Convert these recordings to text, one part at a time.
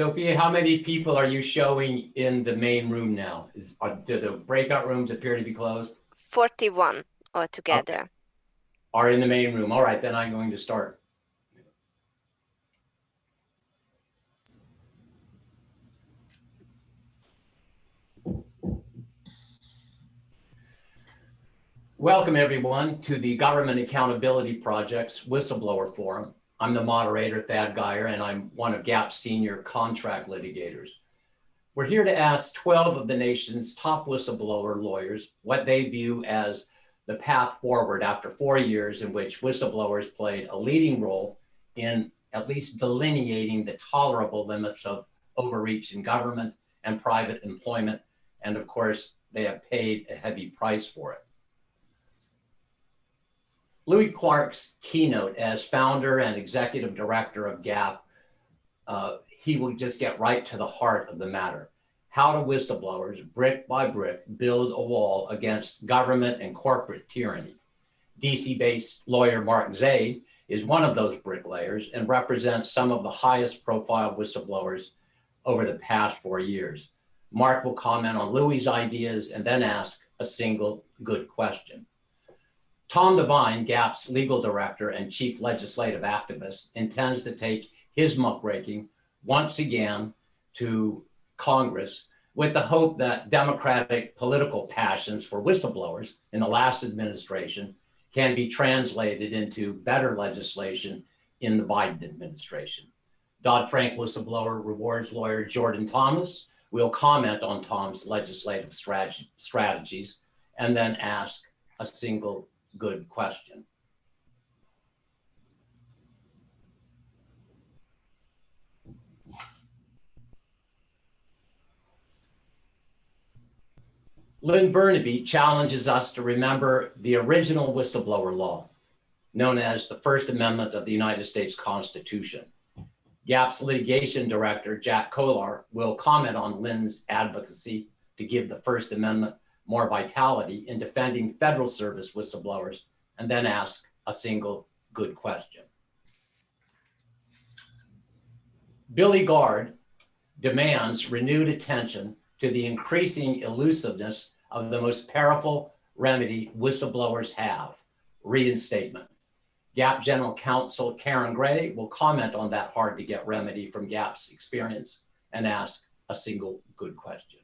Sophia, how many people are you showing in the main room now? Do the breakout rooms appear to be closed? 41 altogether. Okay. Are in the main room. All right, then I'm going to start. Welcome everyone to the Government Accountability Project's Whistleblower Forum. I'm the moderator, Thad Geyer, and I'm one of GAP's senior contract litigators. We're here to ask 12 of the nation's top whistleblower lawyers what they view as the path forward after 4 years in which whistleblowers played a leading role in at least delineating the tolerable limits of overreach in government and private employment. And of course, they have paid a heavy price for it. Louis Clark's keynote as founder and executive director of GAP, he will just get right to the heart of the matter. How do whistleblowers, brick by brick, build a wall against government and corporate tyranny? DC-based lawyer Mark Zaid is one of those bricklayers and represents some of the highest profile whistleblowers over the past 4 years. Mark will comment on Louis' ideas and then ask a single good question. Tom Devine, GAP's legal director and chief legislative activist, intends to take his muckraking once again to Congress with the hope that democratic political passions for whistleblowers in the last administration can be translated into better legislation in the Biden administration. Dodd-Frank whistleblower rewards lawyer Jordan Thomas will comment on Tom's legislative strategies and then ask a single good question. Lynn Burnaby challenges us to remember the original whistleblower law, known as the First Amendment of the United States Constitution. GAP's litigation director, Jack Kolar, will comment on Lynn's advocacy to give the First Amendment more vitality in defending federal service whistleblowers, and then ask a single good question. Billy Gard demands renewed attention to the increasing elusiveness of the most powerful remedy whistleblowers have, reinstatement. GAP General Counsel Karen Gray will comment on that hard to get remedy from GAP's experience and ask a single good question.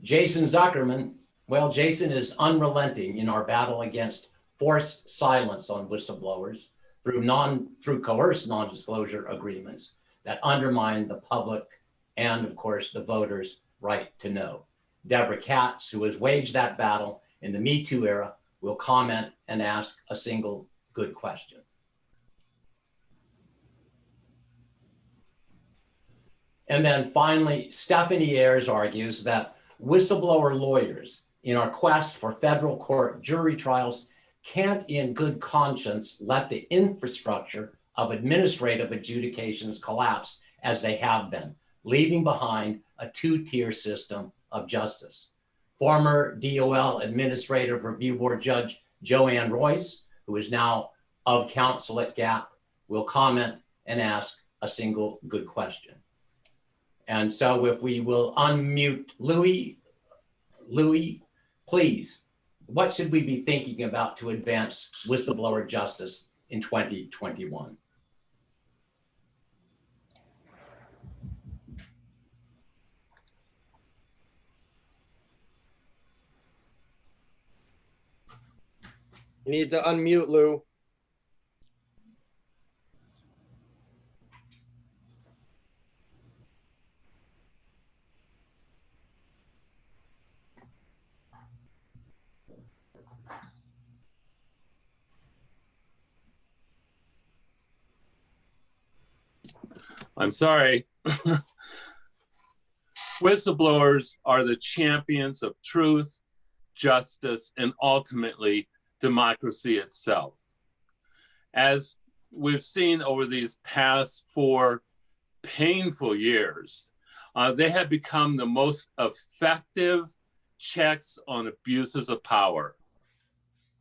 Jason Zuckerman, well, Jason is unrelenting in our battle against forced silence on whistleblowers through coerced non-disclosure agreements that undermine the public and, of course, the voters' right to know. Deborah Katz, who has waged that battle in the Me Too era, will comment and ask a single good question. And then finally, Stephanie Ayers argues that whistleblower lawyers in our quest for federal court jury trials can't in good conscience let the infrastructure of administrative adjudications collapse as they have been, leaving behind a two-tier system of justice. Former DOL Administrative Review Board Judge Joanne Royce, who is now of counsel at GAP, will comment and ask a single good question. And so if we will unmute Louis, please, what should we be thinking about to advance whistleblower justice in 2021? You need to unmute, Lou. I'm sorry. Whistleblowers are the champions of truth, justice, and ultimately democracy itself. As we've seen over these past 4 painful years, they have become the most effective checks on abuses of power.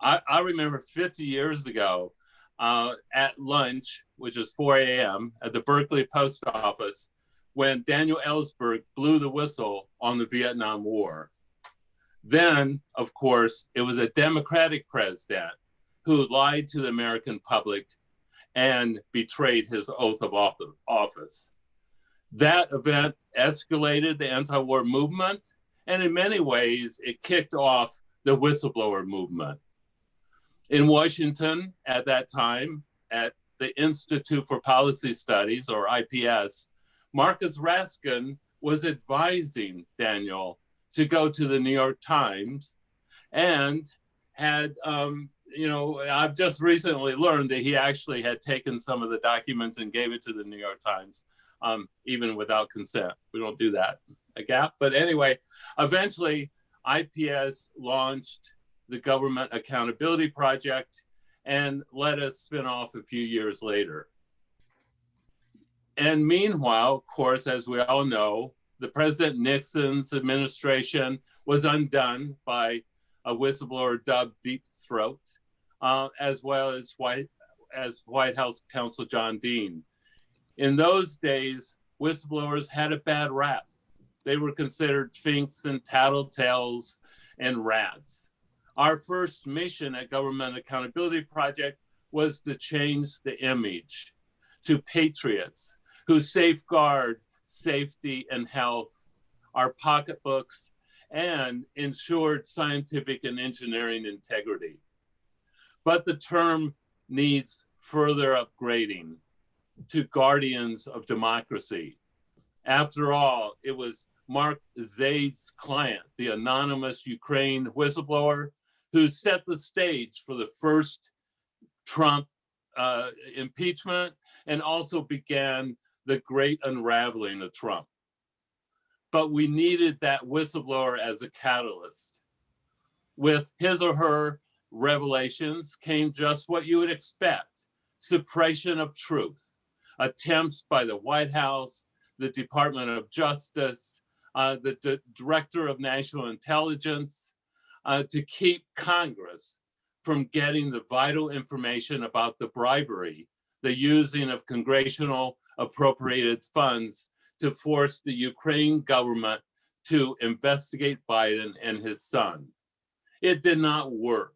I remember 50 years ago, at lunch, which was 4 a.m. at the Berkeley post office when Daniel Ellsberg blew the whistle on the Vietnam War. Then, of course, it was a Democratic president who lied to the American public and betrayed his oath of office. That event escalated the anti-war movement, and in many ways, it kicked off the whistleblower movement. In Washington at that time, at the Institute for Policy Studies, or IPS, Marcus Raskin was advising Daniel to go to the New York Times, and had, I've just recently learned that he actually had taken some of the documents and gave it to the New York Times, even without consent. We don't do that at GAP. But anyway, eventually IPS launched the Government Accountability Project and let us spin off a few years later. And meanwhile, of course, as we all know, the President Nixon's administration was undone by a whistleblower dubbed Deep Throat, as well as White House counsel John Dean. In those days, whistleblowers had a bad rap. They were considered finks and tattletales and rats. Our first mission at Government Accountability Project was to change the image to patriots who safeguard safety and health, our pocketbooks, and ensured scientific and engineering integrity. But the term needs further upgrading to guardians of democracy. After all, it was Mark Zaid's client, the anonymous Ukraine whistleblower, who set the stage for the first Trump impeachment and also began the great unraveling of Trump. But we needed that whistleblower as a catalyst. With his or her revelations came just what you would expect: suppression of truth, attempts by the White House, the Department of Justice, the Director of National Intelligence, to keep Congress from getting the vital information about the bribery, the using of congressional appropriated funds to force the Ukraine government to investigate Biden and his son. It did not work.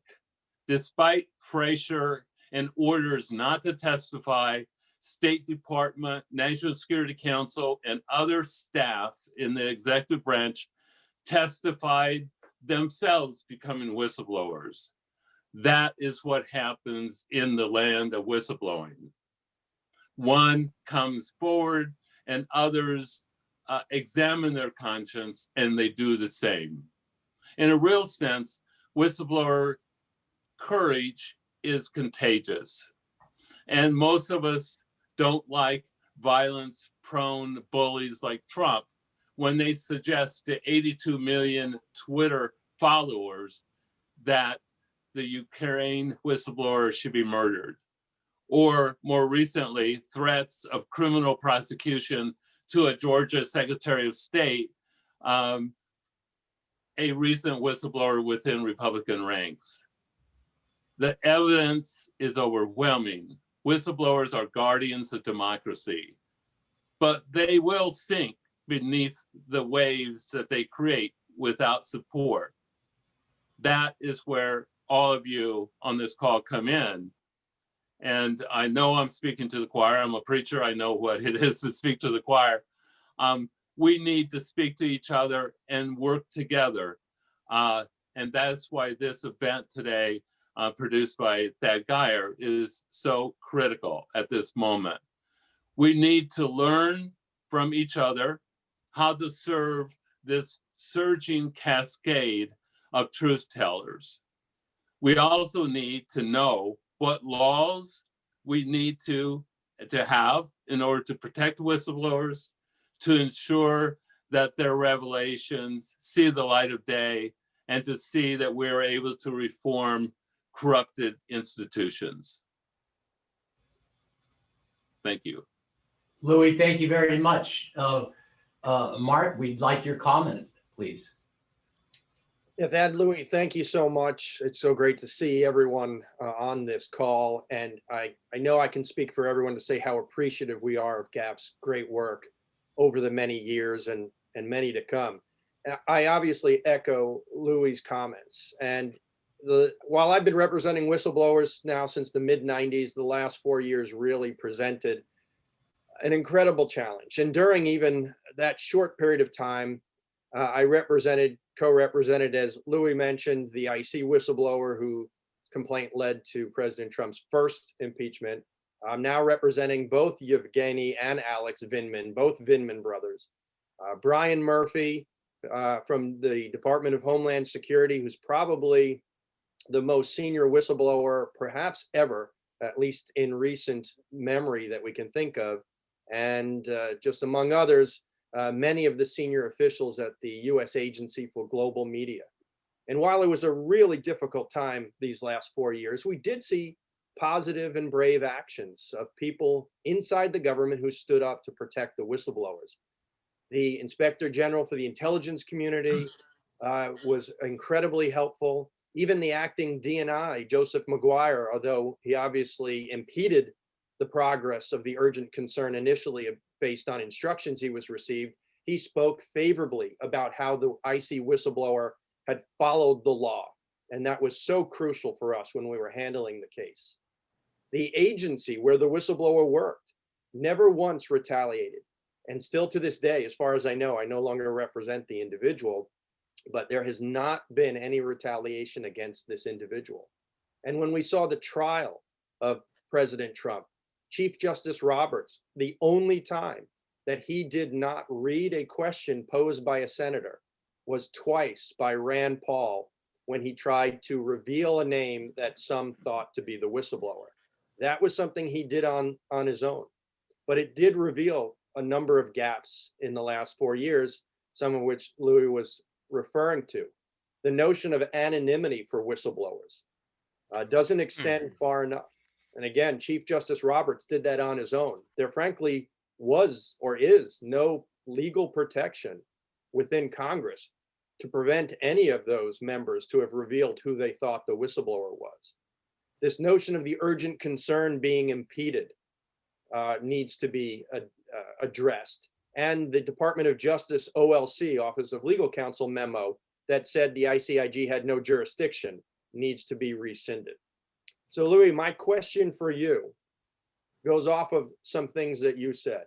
Despite pressure and orders not to testify, State Department, National Security Council, and other staff in the executive branch testified themselves, becoming whistleblowers. That is what happens in the land of whistleblowing. One comes forward and others examine their conscience and they do the same. In a real sense, whistleblower courage is contagious. And most of us don't like violence-prone bullies like Trump when they suggest to 82 million Twitter followers that the Ukraine whistleblower should be murdered. Or more recently, threats of criminal prosecution to a Georgia Secretary of State, a recent whistleblower within Republican ranks. The evidence is overwhelming. Whistleblowers are guardians of democracy, but they will sink beneath the waves that they create without support. That is where all of you on this call come in. And I know I'm speaking to the choir. I'm a preacher. I know what it is to speak to the choir. We need to speak to each other and work together. And that's why this event today, produced by Thad Geyer, is so critical at this moment. We need to learn from each other how to serve this surging cascade of truth tellers. We also need to know what laws we need to have in order to protect whistleblowers, to ensure that their revelations see the light of day, and to see that we're able to reform corrupted institutions. Thank you. Louis, thank you very much. Mark, we'd like your comment, please. Yeah, Thad, Louis, thank you so much. It's so great to see everyone on this call. And I know I can speak for everyone to say how appreciative we are of GAP's great work over the many years and many to come. I obviously echo Louis's comments. And while I've been representing whistleblowers now since the mid-90s, the last 4 years really presented an incredible challenge. And during even that short period of time, I co-represented, as Louis mentioned, the IC whistleblower whose complaint led to President Trump's first impeachment. I'm now representing both Yevgeny and Alex Vindman, both Vindman brothers. Brian Murphy from the Department of Homeland Security, who's probably the most senior whistleblower perhaps ever, at least in recent memory that we can think of. And just among others, many of the senior officials at the U.S. Agency for Global Media. And while it was a really difficult time these last 4 years, we did see positive and brave actions of people inside the government who stood up to protect the whistleblowers. The Inspector General for the intelligence community was incredibly helpful. Even the acting DNI, Joseph McGuire, although he obviously impeded the progress of the urgent concern initially based on instructions he was received, he spoke favorably about how the IC whistleblower had followed the law. And that was so crucial for us when we were handling the case. The agency where the whistleblower worked never once retaliated. And still to this day, as far as I know, I no longer represent the individual, but there has not been any retaliation against this individual. And when we saw the trial of President Trump, Chief Justice Roberts, the only time that he did not read a question posed by a senator was twice by Rand Paul when he tried to reveal a name that some thought to be the whistleblower. That was something he did on his own, but it did reveal a number of gaps in the last 4 years, some of which Louis was referring to. The notion of anonymity for whistleblowers doesn't extend far enough. And again, Chief Justice Roberts did that on his own. There frankly was or is no legal protection within Congress to prevent any of those members to have revealed who they thought the whistleblower was. This notion of the urgent concern being impeded needs to be addressed. And the Department of Justice OLC, Office of Legal Counsel memo that said the ICIG had no jurisdiction needs to be rescinded. So Louis, my question for you goes off of some things that you said.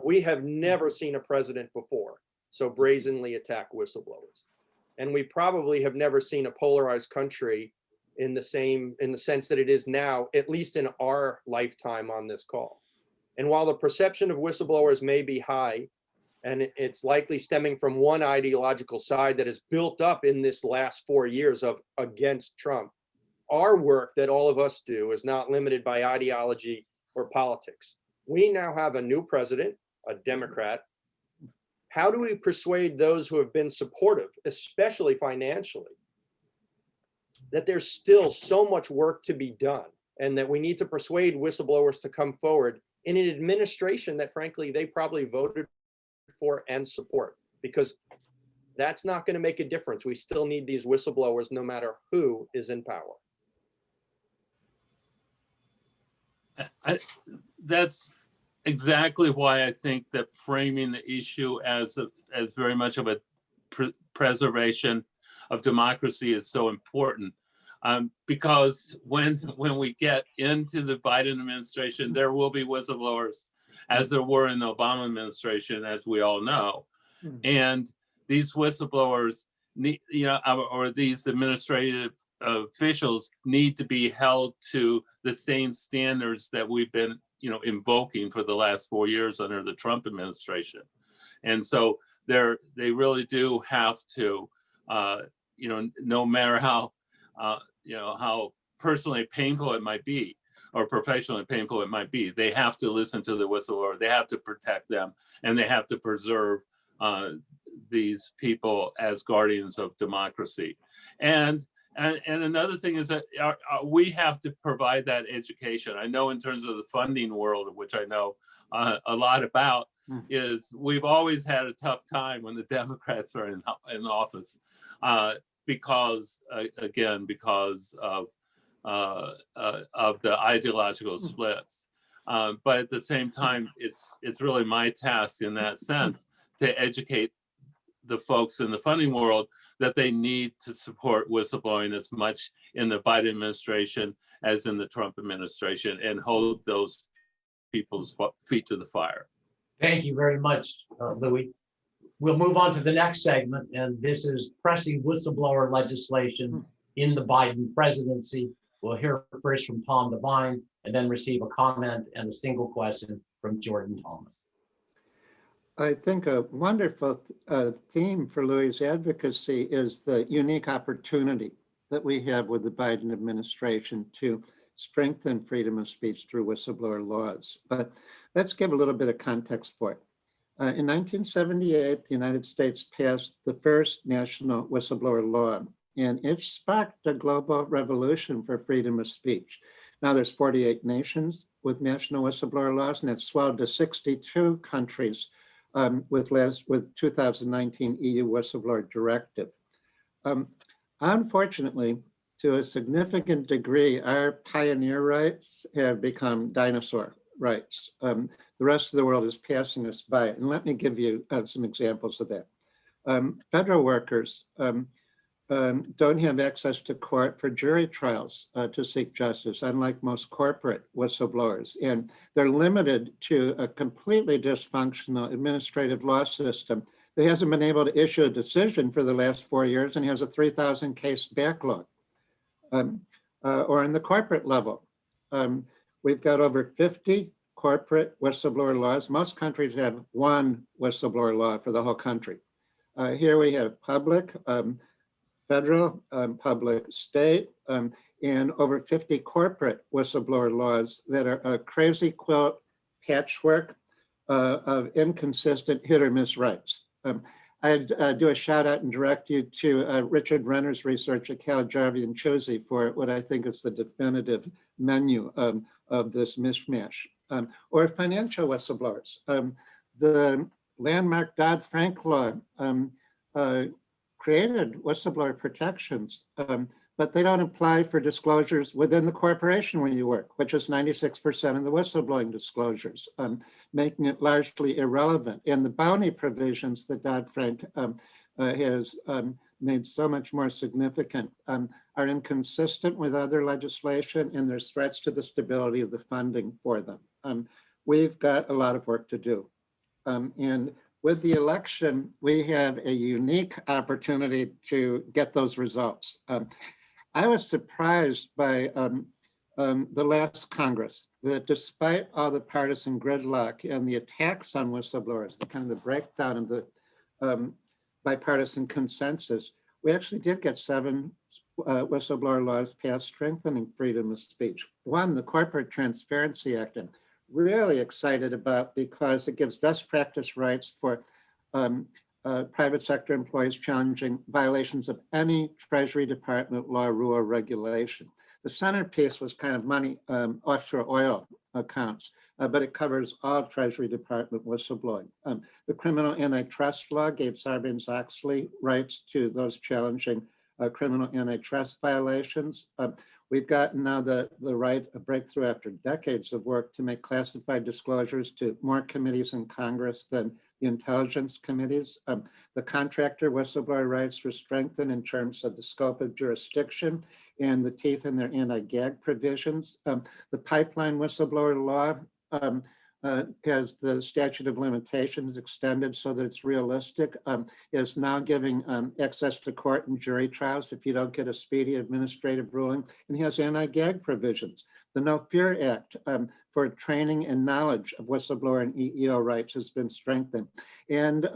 We have never seen a president before so brazenly attack whistleblowers. And we probably have never seen a polarized country in the sense that it is now, at least in our lifetime on this call. And while the perception of whistleblowers may be high, and it's likely stemming from one ideological side that has built up in this last 4 years of against Trump, our work that all of us do is not limited by ideology or politics. We now have a new president, a Democrat. How do we persuade those who have been supportive, especially financially, that there's still so much work to be done and that we need to persuade whistleblowers to come forward in an administration that frankly they probably voted for and support? Because that's not going to make a difference. We still need these whistleblowers no matter who is in power. That's exactly why I think that framing the issue as very much of a preservation of democracy is so important. Because when we get into the Biden administration, there will be whistleblowers, as there were in the Obama administration, as we all know. And these whistleblowers, or these administrative officials need to be held to the same standards that we've been, invoking for the last 4 years under the Trump administration. And so they really do have to, no matter how, how personally painful it might be or professionally painful it might be, they have to listen to the whistleblower, they have to protect them, and they have to preserve these people as guardians of democracy. And And another thing is that we have to provide that education. I know in terms of the funding world, which I know a lot about, is we've always had a tough time when the Democrats are in office because, again, because of the ideological splits. But at the same time, it's really my task in that sense to educate the folks in the funding world that they need to support whistleblowing as much in the Biden administration as in the Trump administration and hold those people's feet to the fire. Thank you very much, Louis. We'll move on to the next segment, and this is pressing whistleblower legislation in the Biden presidency. We'll hear first from Tom Devine and then receive a comment and a single question from Jordan Thomas. I think a wonderful theme for Louis' advocacy is the unique opportunity that we have with the Biden administration to strengthen freedom of speech through whistleblower laws. But let's give a little bit of context for it. In 1978, the United States passed the first national whistleblower law, and it sparked a global revolution for freedom of speech. Now there's 48 nations with national whistleblower laws, and it's swelled to 62 countries with 2019 EU whistleblower directive. Unfortunately, to a significant degree, our pioneer rights have become dinosaur rights. The rest of the world is passing us by. And let me give you some examples of that. Federal workers don't have access to court for jury trials to seek justice, unlike most corporate whistleblowers. And they're limited to a completely dysfunctional administrative law system that hasn't been able to issue a decision for the last 4 years and has a 3,000 case backlog. Or in the corporate level, we've got over 50 corporate whistleblower laws. Most countries have one whistleblower law for the whole country. Here we have public, federal, public, state, and over 50 corporate whistleblower laws that are a crazy quilt patchwork of inconsistent hit or miss rights. I'd do a shout out and direct you to Richard Renner's research at Cal Jarvie and Chosey for what I think is the definitive menu of this mishmash. Or financial whistleblowers. The landmark Dodd-Frank law created whistleblower protections, but they don't apply for disclosures within the corporation where you work, which is 96% of the whistleblowing disclosures, making it largely irrelevant. And the bounty provisions that Dodd-Frank has made so much more significant are inconsistent with other legislation, and there's threats to the stability of the funding for them. We've got a lot of work to do. And with the election, we have a unique opportunity to get those results. I was surprised by the last Congress that despite all the partisan gridlock and the attacks on whistleblowers, the kind of the breakdown of the bipartisan consensus, we actually did get 7 whistleblower laws passed strengthening freedom of speech. One, the Corporate Transparency Act, I'm really excited about because it gives best practice rights for private sector employees challenging violations of any Treasury Department law, rule, or regulation. The centerpiece was kind of money, offshore oil accounts, but it covers all Treasury Department whistleblowing. The criminal antitrust law gave Sarbanes-Oxley rights to those challenging criminal antitrust violations. We've gotten now the right, a breakthrough after decades of work to make classified disclosures to more committees in Congress than the intelligence committees. The contractor whistleblower rights were strengthened in terms of the scope of jurisdiction and the teeth in their anti-gag provisions. The pipeline whistleblower law has the statute of limitations extended so that it's realistic, is now giving access to court and jury trials if you don't get a speedy administrative ruling, and has anti-gag provisions. The No Fear Act for training and knowledge of whistleblower and EEO rights has been strengthened. And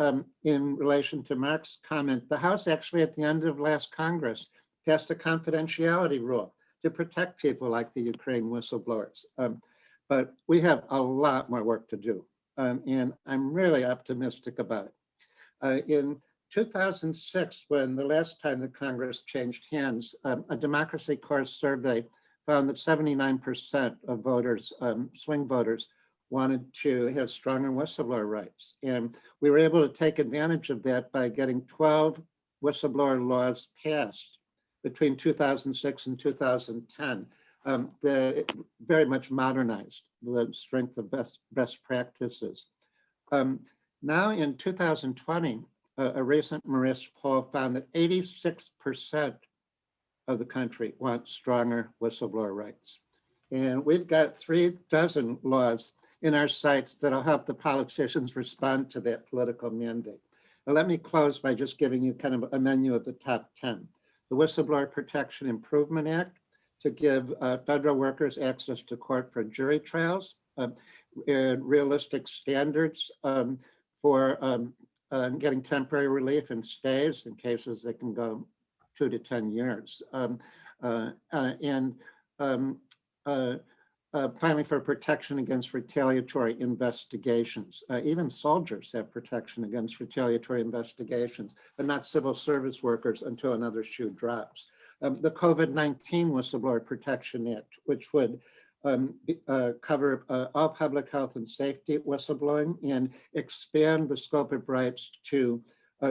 in relation to Mark's comment, the House actually at the end of last Congress passed a confidentiality rule to protect people like the Ukraine whistleblowers. But we have a lot more work to do, and I'm really optimistic about it. In 2006, when the last time the Congress changed hands, a Democracy Corps survey found that 79% of voters, swing voters, wanted to have stronger whistleblower rights. And we were able to take advantage of that by getting 12 whistleblower laws passed between 2006 and 2010. That very much modernized the strength of best practices. Now in 2020, a recent Marist poll found that 86% of the country want stronger whistleblower rights. And we've got 36 laws in our sights that'll help the politicians respond to that political mandate. Now, let me close by just giving you kind of a menu of the top 10. The Whistleblower Protection Improvement Act to give federal workers access to court for jury trials, and realistic standards for getting temporary relief and stays in cases that can go 2 to 10 years. Finally, for protection against retaliatory investigations. Even soldiers have protection against retaliatory investigations, but not civil service workers until another shoe drops. The COVID-19 Whistleblower Protection Act, which would cover all public health and safety whistleblowing and expand the scope of rights to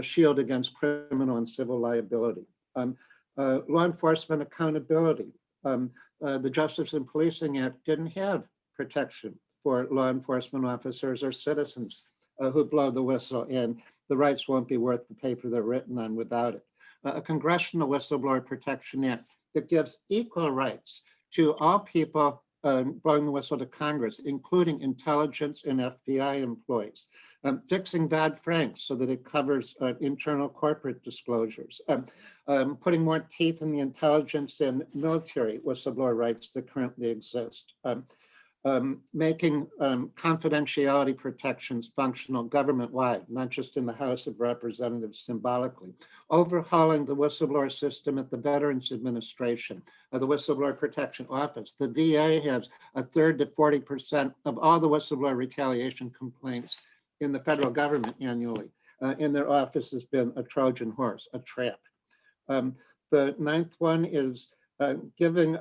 shield against criminal and civil liability. Law enforcement accountability. The Justice and Policing Act didn't have protection for law enforcement officers or citizens who blow the whistle, and the rights won't be worth the paper they're written on without it. A Congressional Whistleblower Protection Act that gives equal rights to all people blowing the whistle to Congress, including intelligence and FBI employees, fixing Dodd-Frank so that it covers internal corporate disclosures, putting more teeth in the intelligence and military whistleblower rights that currently exist, making confidentiality protections functional government-wide, not just in the House of Representatives symbolically, overhauling the whistleblower system at the Veterans Administration, the Whistleblower Protection Office. The VA has 1/3 to 40% of all the whistleblower retaliation complaints in the federal government annually. And their office has been a Trojan horse, a trap. The ninth one is giving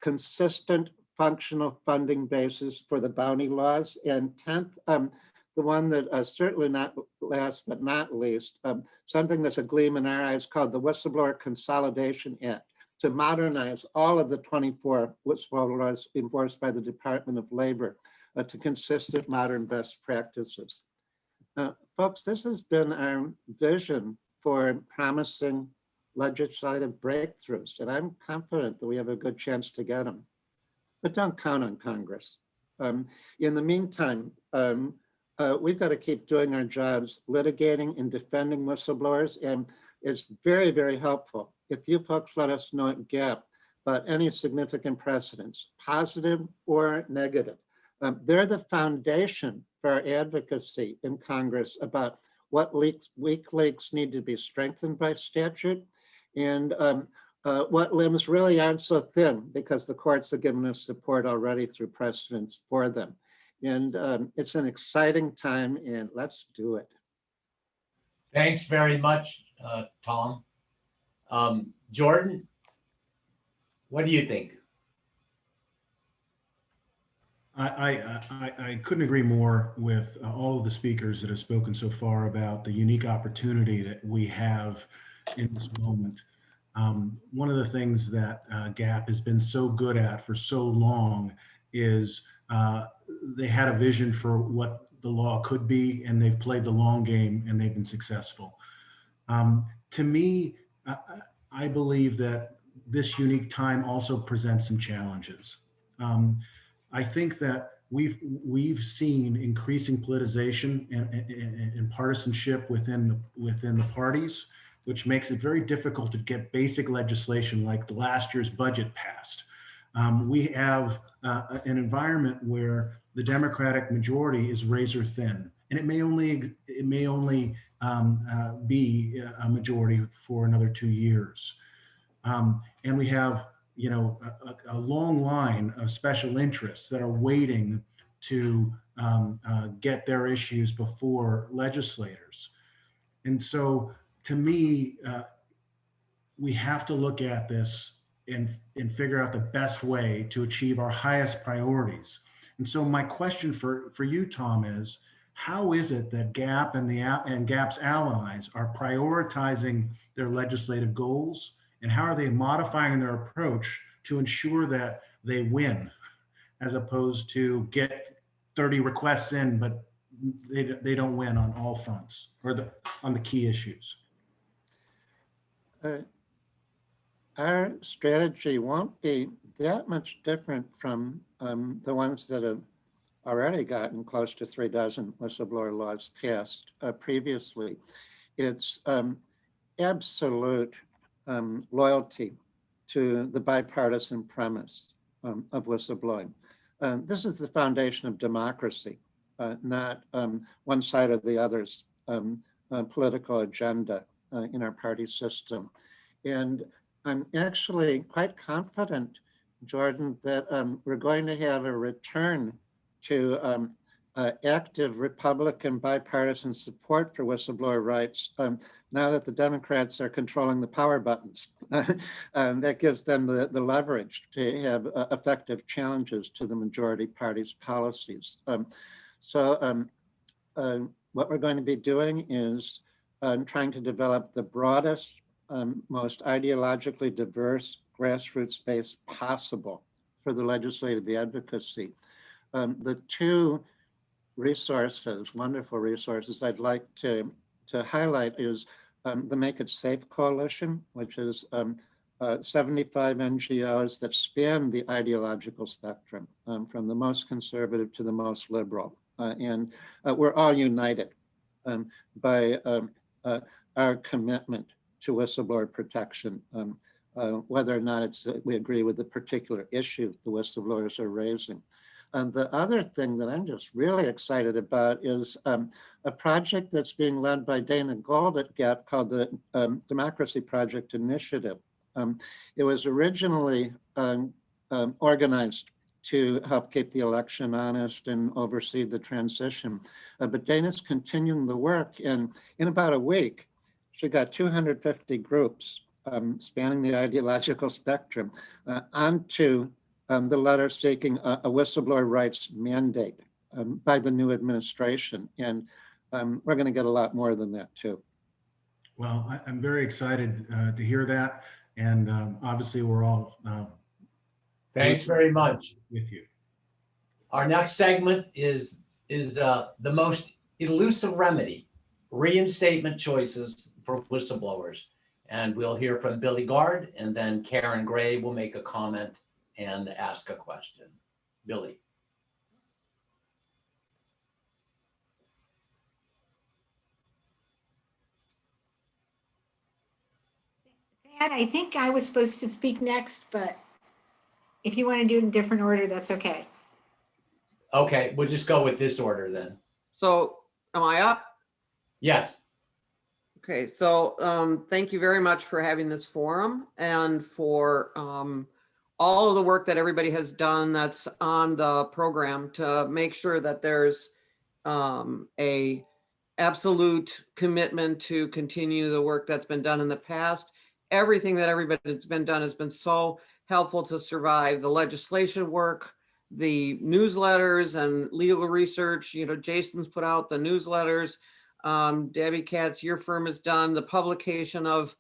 consistent functional funding basis for the bounty laws. And 10th, the one that certainly not last but not least, something that's a gleam in our eyes called the Whistleblower Consolidation Act to modernize all of the 24 whistleblower laws enforced by the Department of Labor to consistent modern best practices. Folks, this has been our vision for promising legislative breakthroughs, and I'm confident that we have a good chance to get them. But don't count on Congress. In the meantime, we've got to keep doing our jobs, litigating and defending whistleblowers, and it's very, very helpful if you folks let us know at GAP about any significant precedents, positive or negative. They're the foundation for our advocacy in Congress about what weak links need to be strengthened by statute, and what limbs really aren't so thin because the courts have given us support already through precedents for them. And it's an exciting time, and let's do it. Thanks very much, Tom. Jordan, what do you think? I couldn't agree more with all of the speakers that have spoken so far about the unique opportunity that we have in this moment. One of the things that GAP has been so good at for so long is they had a vision for what the law could be, and they've played the long game, and they've been successful. To me, I believe that this unique time also presents some challenges. I think that we've seen increasing politicization and partisanship within the parties, which makes it very difficult to get basic legislation like the last year's budget passed. We have an environment where the Democratic majority is razor thin, and it may only be a majority for another 2 years. And we have, a long line of special interests that are waiting to get their issues before legislators. And so to me, we have to look at this and figure out the best way to achieve our highest priorities. And so my question for you, Tom, is how is it that GAP and GAP's allies are prioritizing their legislative goals, and how are they modifying their approach to ensure that they win, as opposed to get 30 requests in, but they don't win on all fronts or on the key issues? Our strategy won't be that much different from the ones that have already gotten close to 3 dozen whistleblower laws passed previously. It's absolute loyalty to the bipartisan premise of whistleblowing. This is the foundation of democracy, not one side or the other's political agenda in our party system. And I'm actually quite confident, Jordan, that we're going to have a return to active Republican bipartisan support for whistleblower rights now that the Democrats are controlling the power buttons. That gives them the leverage to have effective challenges to the majority party's policies. So what we're going to be doing is trying to develop the broadest, most ideologically diverse grassroots space possible for the legislative advocacy. The two resources, wonderful resources I'd like to highlight is the Make It Safe Coalition, which is 75 NGOs that span the ideological spectrum, from the most conservative to the most liberal. And we're all united by our commitment to whistleblower protection, whether or not we agree with the particular issue the whistleblowers are raising. The other thing that I'm just really excited about is a project that's being led by Dana Gold at GAP called the Democracy Project Initiative. It was originally organized to help keep the election honest and oversee the transition. But Dana's continuing the work, and in about a week, she got 250 groups spanning the ideological spectrum onto the letter seeking a whistleblower rights mandate by the new administration. And we're going to get a lot more than that too. Well, I'm very excited to hear that. And obviously we're all Thanks very much. with you. Our next segment is the most elusive remedy, reinstatement choices for whistleblowers. And we'll hear from Billy Gard, and then Karen Gray will make a comment and ask a question. Billy. Thad, I think I was supposed to speak next, but if you want to do it in a different order, that's okay. Okay, we'll just go with this order then. So am I up? Yes. Okay, so thank you very much for having this forum and for all of the work that everybody has done that's on the program to make sure that there's a absolute commitment to continue the work that's been done in the past. Everything that everybody's been done has been so helpful to survive the legislation work, the newsletters and legal research. You know, Jason's put out the newsletters. Debbie Katz, your firm has done the publication of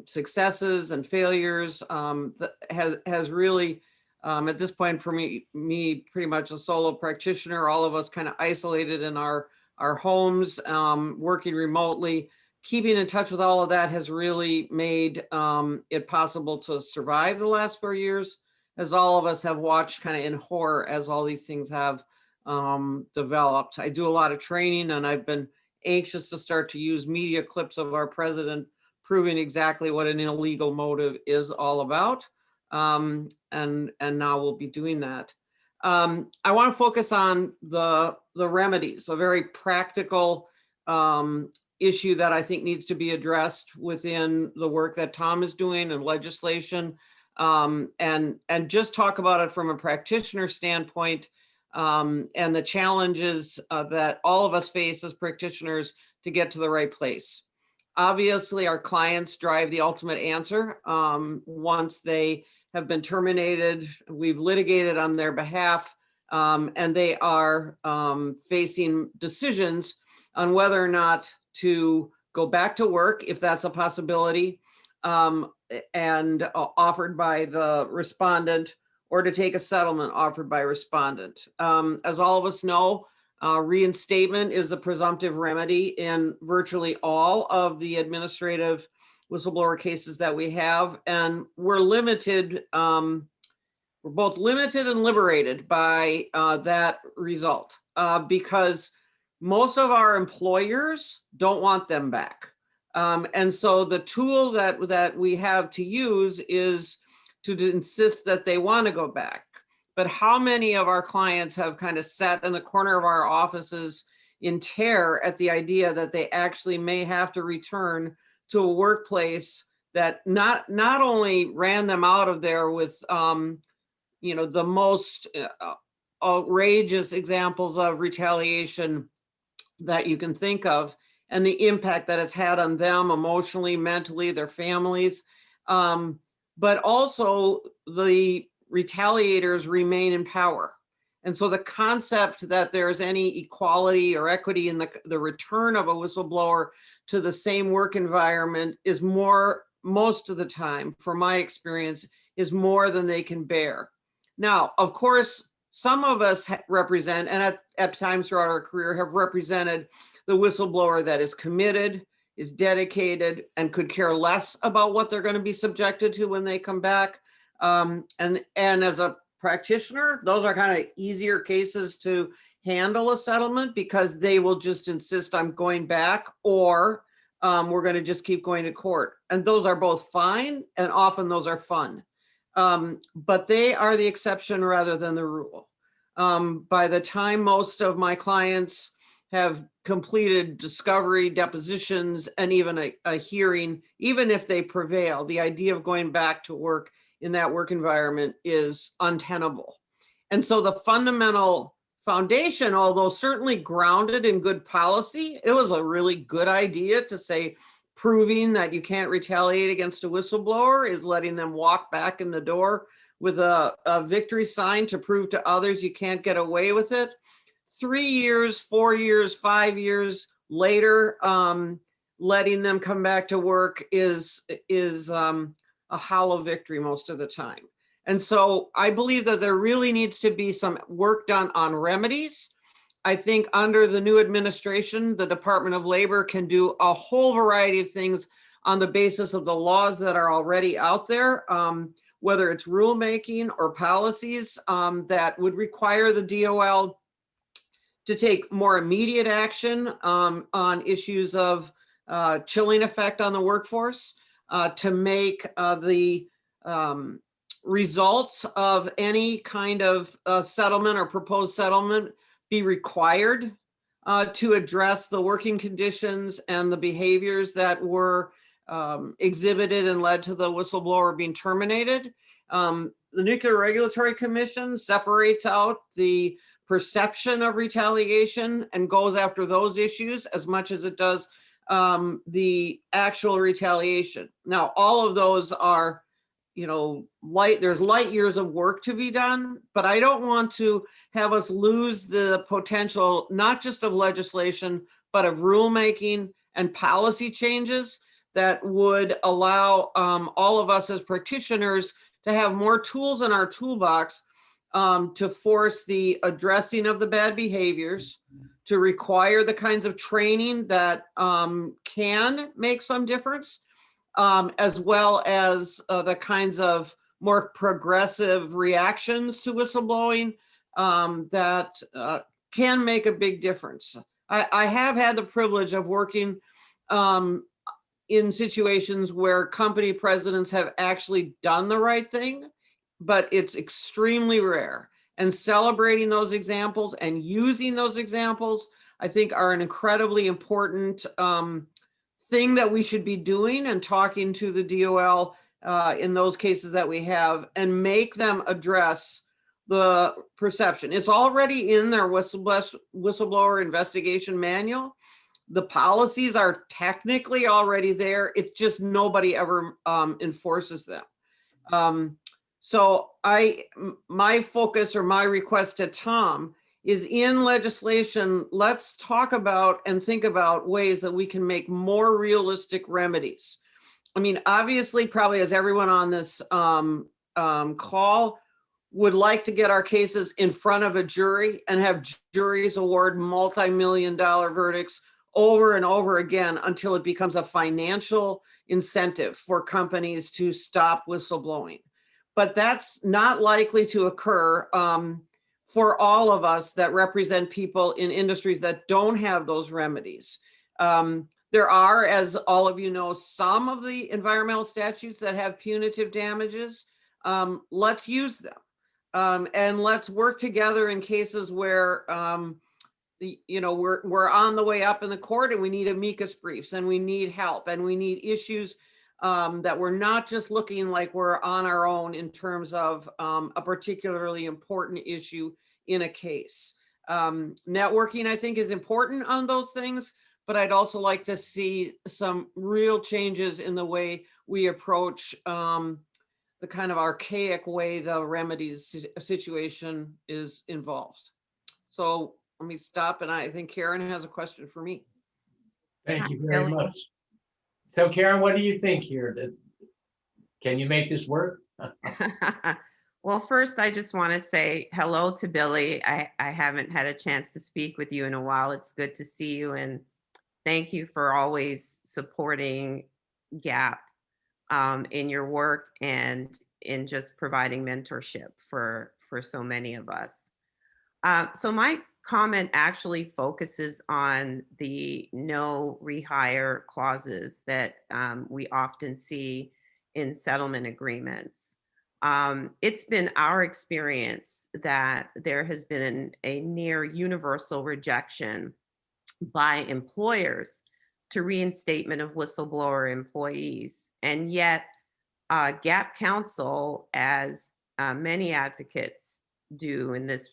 successes and failures. Has really, at this point for me pretty much a solo practitioner, all of us kind of isolated in our homes, working remotely. Keeping in touch with all of that has really made it possible to survive the last 4 years, as all of us have watched kind of in horror as all these things have developed. I do a lot of training, and I've been anxious to start to use media clips of our president proving exactly what an illegal motive is all about. And now we'll be doing that. I want to focus on the remedies, a very practical issue that I think needs to be addressed within the work that Tom is doing and legislation, and just talk about it from a practitioner standpoint, and the challenges that all of us face as practitioners to get to the right place. Obviously, our clients drive the ultimate answer. Once they have been terminated, we've litigated on their behalf, and they are facing decisions on whether or not to go back to work, if that's a possibility, and offered by the respondent, or to take a settlement offered by respondent. As all of us know, reinstatement is the presumptive remedy in virtually all of the administrative whistleblower cases that we have. And we're limited, we're both limited and liberated by that result, because most of our employers don't want them back. And so the tool that we have to use is to insist that they want to go back. But how many of our clients have kind of sat in the corner of our offices in terror at the idea that they actually may have to return to a workplace that not only ran them out of there with, the most outrageous examples of retaliation that you can think of, and the impact that it's had on them emotionally, mentally, their families, but also the retaliators remain in power. And so the concept that there's any equality or equity in the return of a whistleblower to the same work environment is most of the time, from my experience, is more than they can bear. Now, of course, some of us represent, and at times throughout our career, have represented the whistleblower that is committed, is dedicated, and could care less about what they're going to be subjected to when they come back. And as a practitioner, those are kind of easier cases to handle a settlement, because they will just insist I'm going back, or we're going to just keep going to court. And those are both fine, and often those are fun. But they are the exception rather than the rule. By the time most of my clients have completed discovery, depositions, and even a hearing, even if they prevail, the idea of going back to work in that work environment is untenable. And so the fundamental foundation, although certainly grounded in good policy, it was a really good idea to say proving that you can't retaliate against a whistleblower is letting them walk back in the door with a victory sign to prove to others you can't get away with it. 3 years, 4 years, 5 years later, letting them come back to work is a hollow victory most of the time. And so I believe that there really needs to be some work done on remedies. I think under the new administration, the Department of Labor can do a whole variety of things on the basis of the laws that are already out there, whether it's rulemaking or policies that would require the DOL to take more immediate action on issues of chilling effect on the workforce, to make the results of any kind of settlement or proposed settlement be required to address the working conditions and the behaviors that were exhibited and led to the whistleblower being terminated. The Nuclear Regulatory Commission separates out the perception of retaliation and goes after those issues as much as it does the actual retaliation. Now, all of those are, there's light years of work to be done, but I don't want to have us lose the potential, not just of legislation, but of rulemaking and policy changes that would allow all of us as practitioners to have more tools in our toolbox to force the addressing of the bad behaviors, to require the kinds of training that can make some difference, as well as the kinds of more progressive reactions to whistleblowing that can make a big difference. I have had the privilege of working in situations where company presidents have actually done the right thing, but it's extremely rare. And celebrating those examples and using those examples, I think, are an incredibly important thing that we should be doing, and talking to the DOL in those cases that we have, and make them address the perception. It's already in their whistleblower investigation manual, The policies are technically already there. It's just nobody ever enforces them. So my focus or my request to Tom is in legislation, let's talk about and think about ways that we can make more realistic remedies. I mean, obviously, probably as everyone on this call would like to get our cases in front of a jury and have juries award multi-million-dollar verdicts over and over again until it becomes a financial incentive for companies to stop whistleblowing. But that's not likely to occur for all of us that represent people in industries that don't have those remedies. There are, as all of you know, some of the environmental statutes that have punitive damages. Let's use them. And let's work together in cases where we're on the way up in the court and we need amicus briefs and we need help and we need issues that we're not just looking like we're on our own in terms of a particularly important issue in a case. Networking, I think, is important on those things, but I'd also like to see some real changes in the way we approach the kind of archaic way the remedies situation is involved. So let me stop, and I think Karen has a question for me. Thank you very much. So Karen, what do you think here? Can you make this work? Well, first, I just want to say hello to Billy. I haven't had a chance to speak with you in a while. It's good to see you, and thank you for always supporting GAP in your work and in just providing mentorship for so many of us. So my comment actually focuses on the no rehire clauses that we often see in settlement agreements. It's been our experience that there has been a near universal rejection by employers to reinstatement of whistleblower employees. And yet GAP Council, as many advocates do in this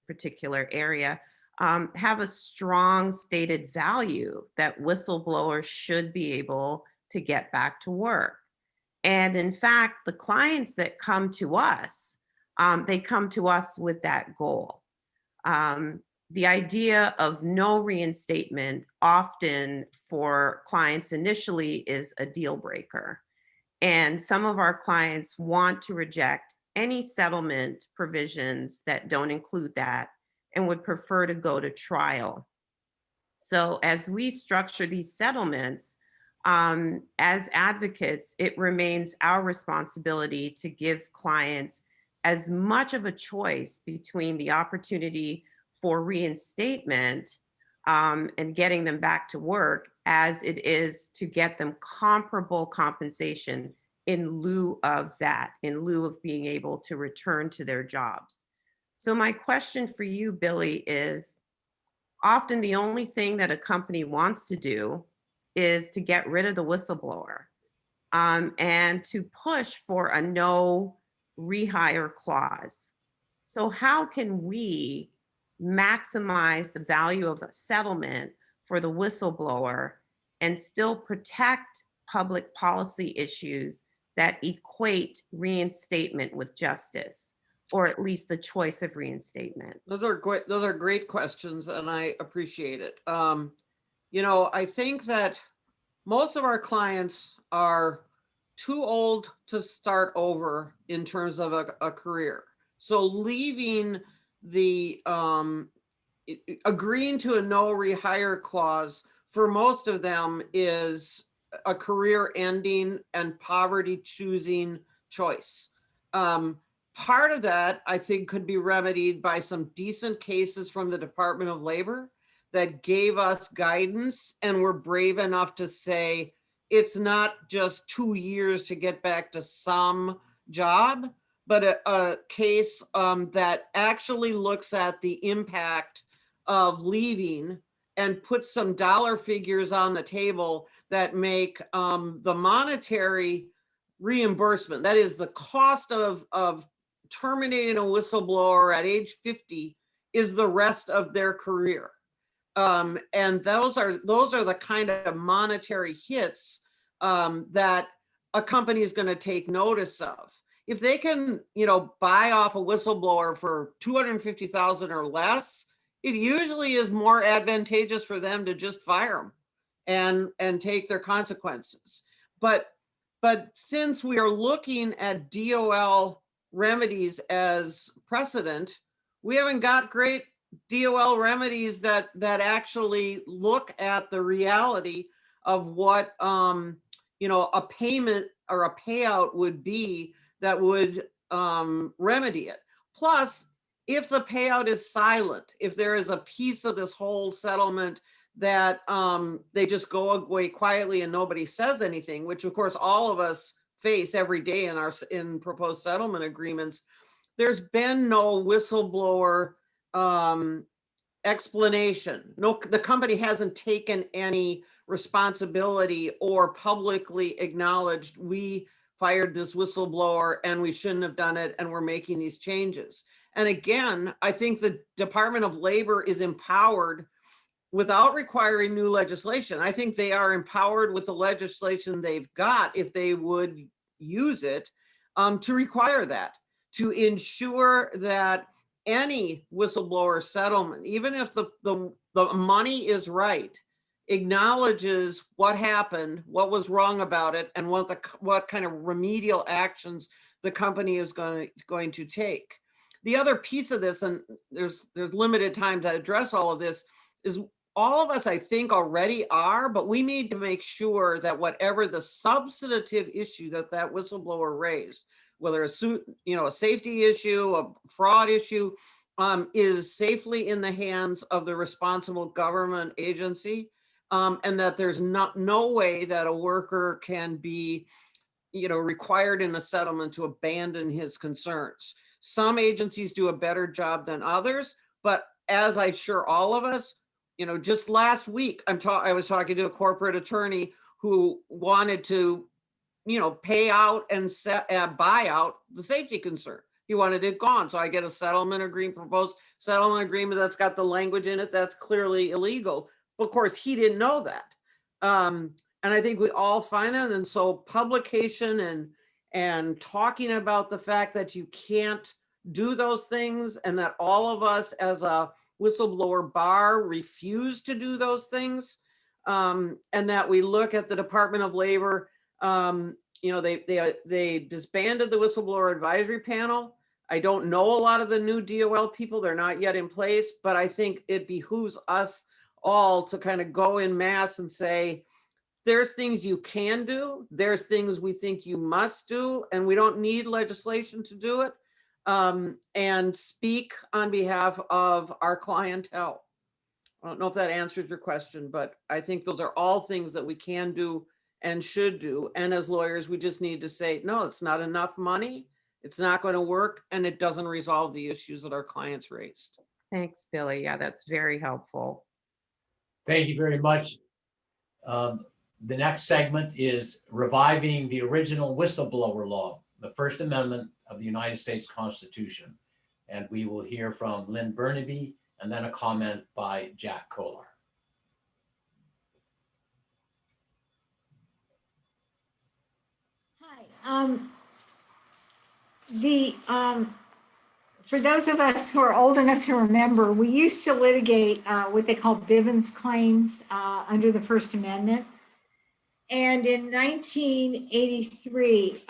particular area, have a strong stated value that whistleblowers should be able to get back to work. And in fact, the clients that come to us, they come to us with that goal. The idea of no reinstatement often for clients initially is a deal breaker. And some of our clients want to reject any settlement provisions that don't include that and would prefer to go to trial. So as we structure these settlements, as advocates, it remains our responsibility to give clients as much of a choice between the opportunity for reinstatement and getting them back to work as it is to get them comparable compensation in lieu of that, in lieu of being able to return to their jobs. So my question for you, Billy, is often the only thing that a company wants to do is to get rid of the whistleblower and to push for a no rehire clause. So how can we maximize the value of a settlement for the whistleblower and still protect public policy issues that equate reinstatement with justice, or at least the choice of reinstatement? Those are great questions, and I appreciate it. I think that most of our clients are too old to start over in terms of a career. So leaving the agreeing to a no rehire clause for most of them is a career ending and poverty choosing choice. Part of that, I think, could be remedied by some decent cases from the Department of Labor that gave us guidance and were brave enough to say, it's not just 2 years to get back to some job, but a case that actually looks at the impact of leaving and puts some dollar figures on the table that make the monetary reimbursement, that is the cost of terminating a whistleblower at age 50, is the rest of their career. And those are the kind of monetary hits that a company is going to take notice of. If they can, buy off a whistleblower for $250,000 or less, it usually is more advantageous for them to just fire them and take their consequences. But since we are looking at DOL remedies as precedent, we haven't got great DOL remedies that actually look at the reality of what a payment or a payout would be that would remedy it. Plus, if the payout is silent, if there is a piece of this whole settlement that they just go away quietly and nobody says anything, which of course all of us face every day in proposed settlement agreements, there's been no whistleblower explanation. No, the company hasn't taken any responsibility or publicly acknowledged we fired this whistleblower and we shouldn't have done it and we're making these changes. And again, I think the Department of Labor is empowered without requiring new legislation. I think they are empowered with the legislation they've got, if they would use it, to require that, to ensure that any whistleblower settlement, even if the money is right, acknowledges what happened, what was wrong about it, and what kind of remedial actions the company is going to take. The other piece of this, and there's limited time to address all of this, is all of us, I think, already are, but we need to make sure that whatever the substantive issue that whistleblower raised, whether a safety issue, a fraud issue, is safely in the hands of the responsible government agency, and that there's no way that a worker can be, required in a settlement to abandon his concerns. Some agencies do a better job than others, but as I'm sure all of us, just last week, I was talking to a corporate attorney who wanted to, pay out and buy out the safety concern. He wanted it gone. So I get a proposed settlement agreement that's got the language in it that's clearly illegal. But of course, he didn't know that. And I think we all find that. And so publication and talking about the fact that you can't do those things, and that all of us as a whistleblower bar refuse to do those things, and that we look at the Department of Labor. They disbanded the whistleblower advisory panel. I don't know a lot of the new DOL people. They're not yet in place, but I think it behooves us all to kind of go in mass and say, there's things you can do. There's things we think you must do, and we don't need legislation to do it. And speak on behalf of our clientele. I don't know if that answers your question, but I think those are all things that we can do and should do. And as lawyers, we just need to say, no, it's not enough money. It's not going to work, and it doesn't resolve the issues that our clients raised. Thanks, Billy. Yeah, that's very helpful. Thank you very much. The next segment is reviving the original whistleblower law, the First Amendment of the United States Constitution. And we will hear from Lynn Burnaby and then a comment by Jack Kolar. Hi. For those of us who are old enough to remember, we used to litigate what they call Bivens claims under the First Amendment. And in 1983,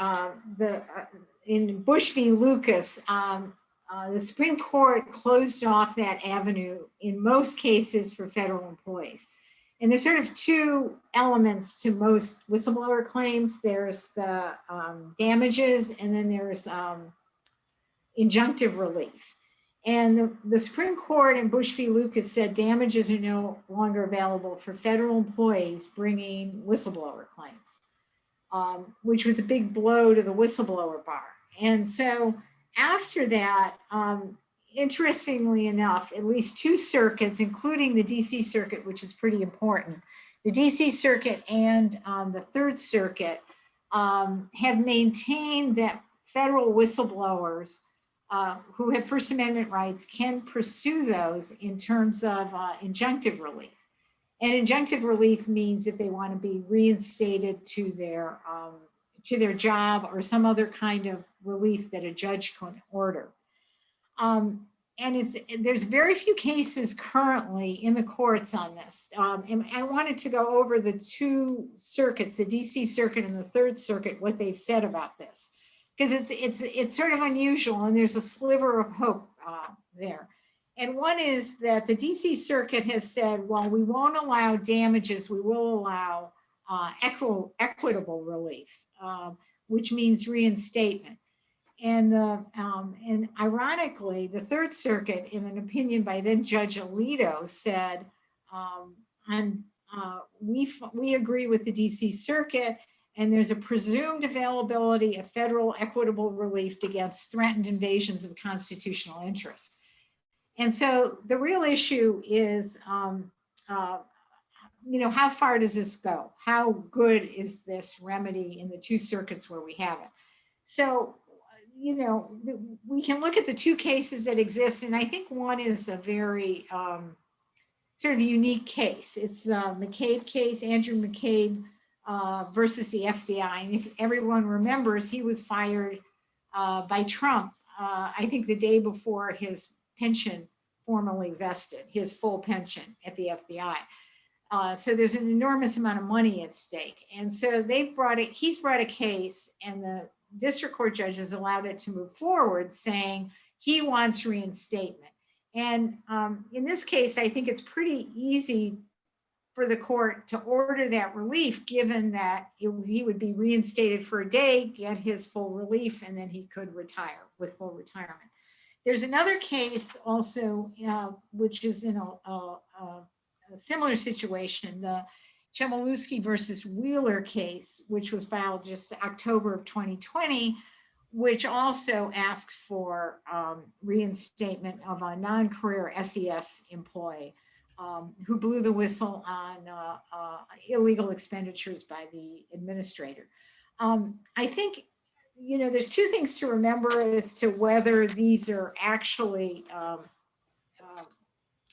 in Bush v. Lucas, the Supreme Court closed off that avenue in most cases for federal employees. And there's sort of two elements to most whistleblower claims. There's the damages, and then there's injunctive relief. And the Supreme Court in Bush v. Lucas said damages are no longer available for federal employees bringing whistleblower claims, which was a big blow to the whistleblower bar. And so after that, interestingly enough, at least two circuits, including the DC Circuit, which is pretty important, the DC Circuit and the Third Circuit have maintained that federal whistleblowers who have First Amendment rights can pursue those in terms of injunctive relief. And injunctive relief means if they want to be reinstated to their job or some other kind of relief that a judge can order. And there's very few cases currently in the courts on this. And I wanted to go over the two circuits, the DC Circuit and the Third Circuit, what they've said about this, because it's sort of unusual and there's a sliver of hope there. And one is that the DC Circuit has said, well, we won't allow damages, we will allow equitable relief, which means reinstatement. And ironically, the Third Circuit, in an opinion by then Judge Alito, said, we agree with the DC Circuit, and there's a presumed availability of federal equitable relief against threatened invasions of constitutional interests. And so the real issue is, how far does this go? How good is this remedy in the two circuits where we have it? So, we can look at the two cases that exist, and I think one is a very sort of unique case. It's the McCabe case, Andrew McCabe versus the FBI. And if everyone remembers, he was fired by Trump, I think the day before his pension formally vested, his full pension at the FBI. So there's an enormous amount of money at stake. And so he's brought a case, and the district court judge has allowed it to move forward, saying he wants reinstatement. And in this case, I think it's pretty easy for the court to order that relief, given that he would be reinstated for a day, get his full relief, and then he could retire with full retirement. There's another case also, which is in a similar situation, the Chmielewski versus Wheeler case, which was filed just October of 2020, which also asks for reinstatement of a non-career SES employee who blew the whistle on illegal expenditures by the administrator. I think, there's two things to remember as to whether these are actually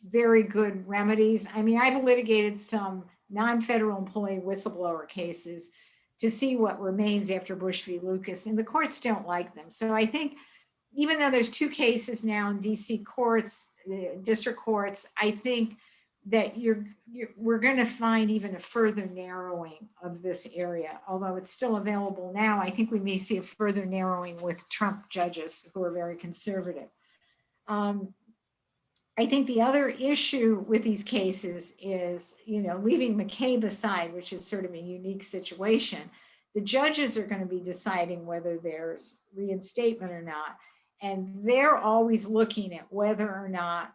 very good remedies. I mean, I've litigated some non-federal employee whistleblower cases to see what remains after Bush v. Lucas, and the courts don't like them. So I think even though there's two cases now in DC courts, district courts, I think that we're going to find even a further narrowing of this area. Although it's still available now, I think we may see a further narrowing with Trump judges who are very conservative. I think the other issue with these cases is, leaving McCabe aside, which is sort of a unique situation, the judges are going to be deciding whether there's reinstatement or not. And they're always looking at whether or not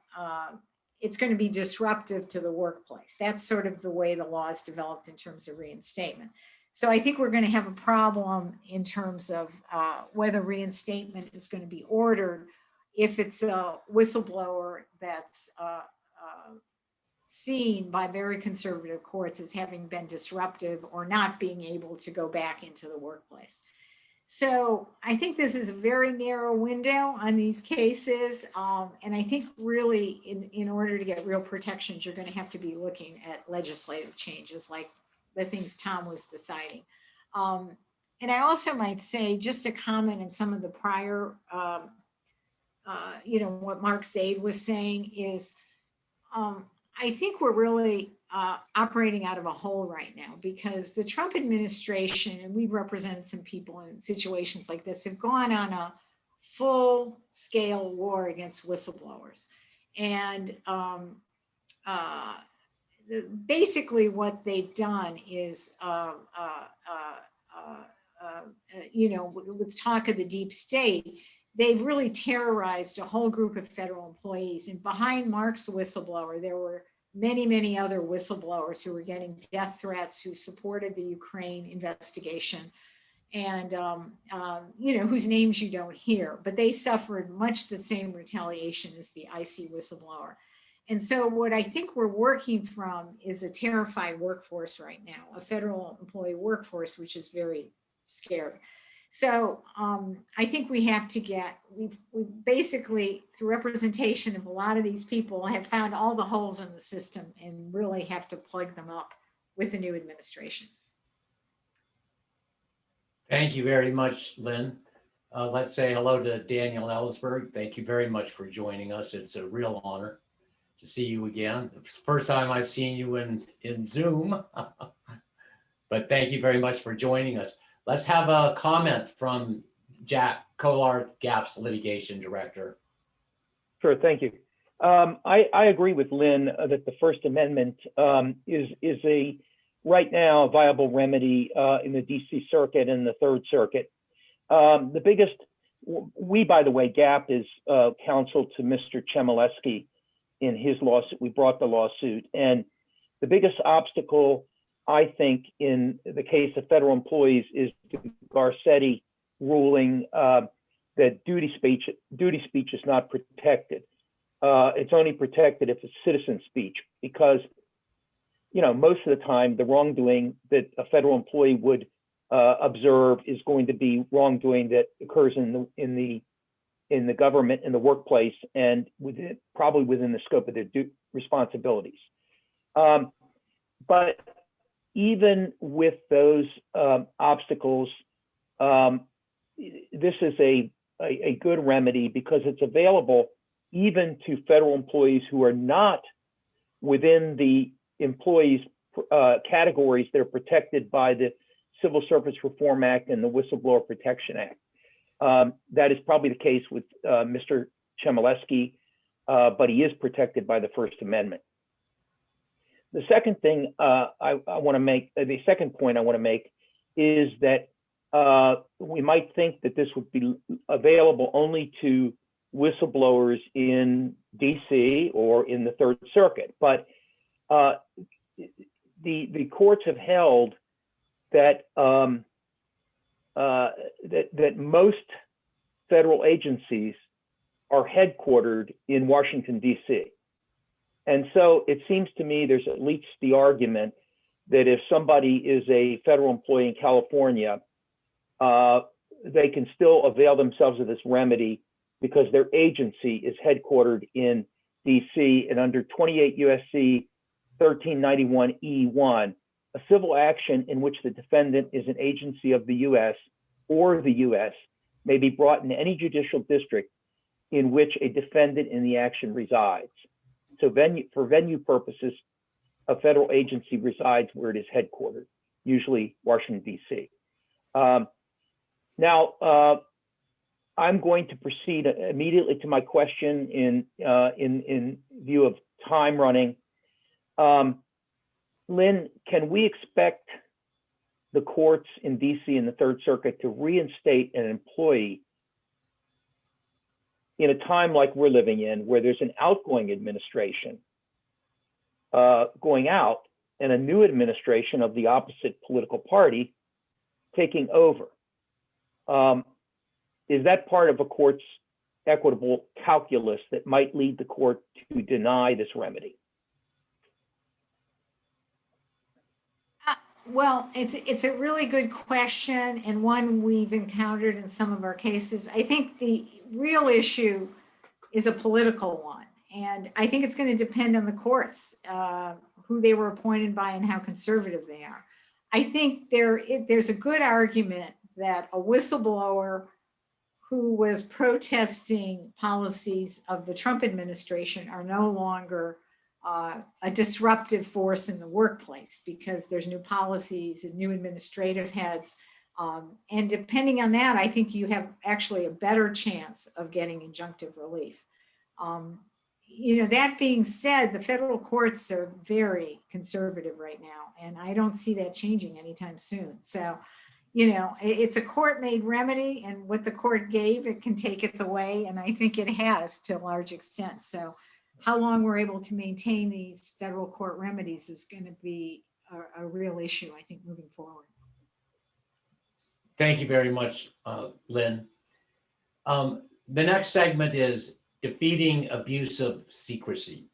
it's going to be disruptive to the workplace. That's sort of the way the law is developed in terms of reinstatement. So I think we're going to have a problem in terms of whether reinstatement is going to be ordered if it's a whistleblower that's seen by very conservative courts as having been disruptive or not being able to go back into the workplace. So I think this is a very narrow window on these cases. And I think really in order to get real protections, you're going to have to be looking at legislative changes like the things Tom was deciding. And I also might say, just to comment on some of the prior what Mark Zaid was saying is, I think we're really operating out of a hole right now, because the Trump administration, and we've represented some people in situations like this, have gone on a full-scale war against whistleblowers. And basically what they've done is, with talk of the deep state, they've really terrorized a whole group of federal employees. And behind Mark's whistleblower, there were many, many other whistleblowers who were getting death threats, who supported the Ukraine investigation, and whose names you don't hear, but they suffered much the same retaliation as the IC whistleblower. And so what I think we're working from is a terrified workforce right now, a federal employee workforce, which is very scared. So I think we have to get, we've basically, through representation of a lot of these people, have found all the holes in the system and really have to plug them up with the new administration. Thank you very much, Lynn. Let's say hello to Daniel Ellsberg. Thank you very much for joining us. It's a real honor to see you again. It's the first time I've seen you in Zoom, but thank you very much for joining us. Let's have a comment from Jack Kolar, GAP's litigation director. Sure, thank you. I agree with Lynn that the First Amendment is a right now a viable remedy in the DC Circuit and the Third Circuit. The biggest, by the way, GAP is counsel to Mr. Chmielewski in his lawsuit. We brought the lawsuit, and the biggest obstacle, I think, in the case of federal employees is the Garcetti ruling that duty speech is not protected. It's only protected if it's citizen speech, because most of the time the wrongdoing that a federal employee would observe is going to be wrongdoing that occurs in the government, in the workplace, and probably within the scope of their responsibilities. But even with those obstacles, this is a good remedy because it's available even to federal employees who are not within the employees categories that are protected by the Civil Service Reform Act and the Whistleblower Protection Act. That is probably the case with Mr. Chmielewski, but he is protected by the First Amendment. The second thing I want to make, the second point I want to make is that we might think that this would be available only to whistleblowers in DC or in the Third Circuit, but the courts have held that that most federal agencies are headquartered in Washington, D.C. And so it seems to me there's at least the argument that if somebody is a federal employee in California, they can still avail themselves of this remedy because their agency is headquartered in DC, and under 28 U.S.C. 1391E1, a civil action in which the defendant is an agency of the U.S. or the U.S. may be brought in any judicial district in which a defendant in the action resides. So for venue purposes, a federal agency resides where it is headquartered, usually Washington, D.C. Now, I'm going to proceed immediately to my question in view of time running. Lynn, can we expect the courts in DC and the Third Circuit to reinstate an employee in a time like we're living in, where there's an outgoing administration going out and a new administration of the opposite political party taking over? Is that part of a court's equitable calculus that might lead the court to deny this remedy? Well, it's a really good question, and one we've encountered in some of our cases. I think the real issue is a political one, and I think it's going to depend on the courts, who they were appointed by and how conservative they are. I think there's a good argument that a whistleblower who was protesting policies of the Trump administration are no longer a disruptive force in the workplace because there's new policies and new administrative heads. And depending on that, I think you have actually a better chance of getting injunctive relief. That being said, the federal courts are very conservative right now, and I don't see that changing anytime soon. So, it's a court-made remedy, and what the court gave, it can take it away, and I think it has to a large extent. So how long we're able to maintain these federal court remedies is going to be a real issue, I think, moving forward. Thank you very much, Lynn. The next segment is defeating abuse of secrecy,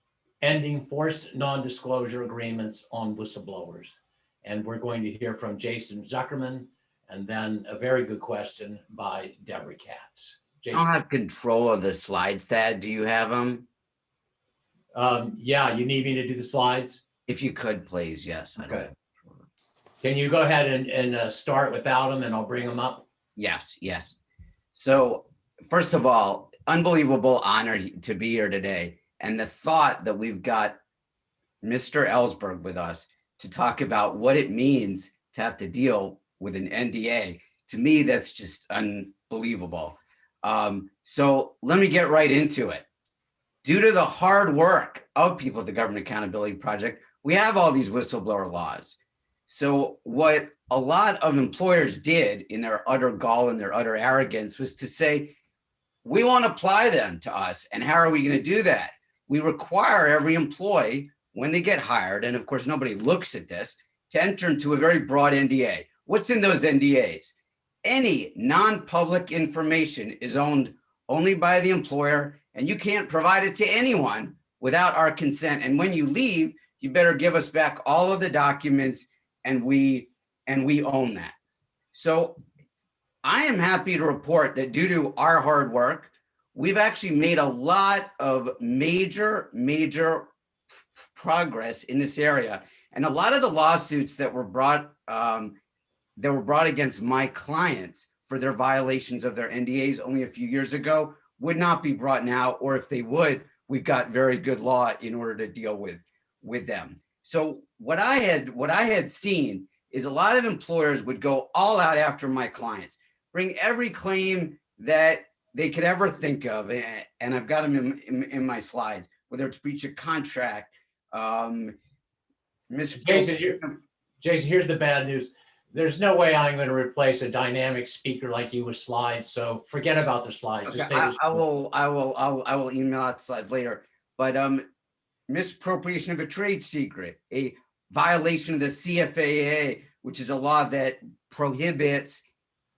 ending forced non-disclosure agreements on whistleblowers. And we're going to hear from Jason Zuckerman And then a very good question by Deborah Katz. I don't have control of the slides, Thad. Do you have them? Yeah, you need me to do the slides? If you could, please. Yes. I don't Okay. have- Can you go ahead and start without them and I'll bring them up? Yes, yes. So first of all, unbelievable honor to be here today. And the thought that we've got Mr. Ellsberg with us to talk about what it means to have to deal with an NDA, to me, that's just unbelievable. So let me get right into it. Due to the hard work of people at the Government Accountability Project, we have all these whistleblower laws. So what a lot of employers did in their utter gall and their utter arrogance was to say, we won't apply them to us. And how are we going to do that? We require every employee when they get hired, and of course, nobody looks at this, to enter into a very broad NDA. What's in those NDAs? Any non-public information is owned only by the employer, and you can't provide it to anyone without our consent. And when you leave, you better give us back all of the documents, and we own that. So I am happy to report that due to our hard work, we've actually made a lot of major progress in this area. And a lot of the lawsuits that were brought against my clients for their violations of their NDAs only a few years ago would not be brought now, or if they would, we've got very good law in order to deal with them. So what I had seen is a lot of employers would go all out after my clients, bring every claim that they could ever think of, and I've got them in my slides, whether it's breach of contract, Jason, here's the bad news. There's no way I'm going to replace a dynamic speaker like you with slides. So forget about the slides. Okay, I will email out the slide later. But misappropriation of a trade secret, a violation of the CFAA, which is a law that prohibits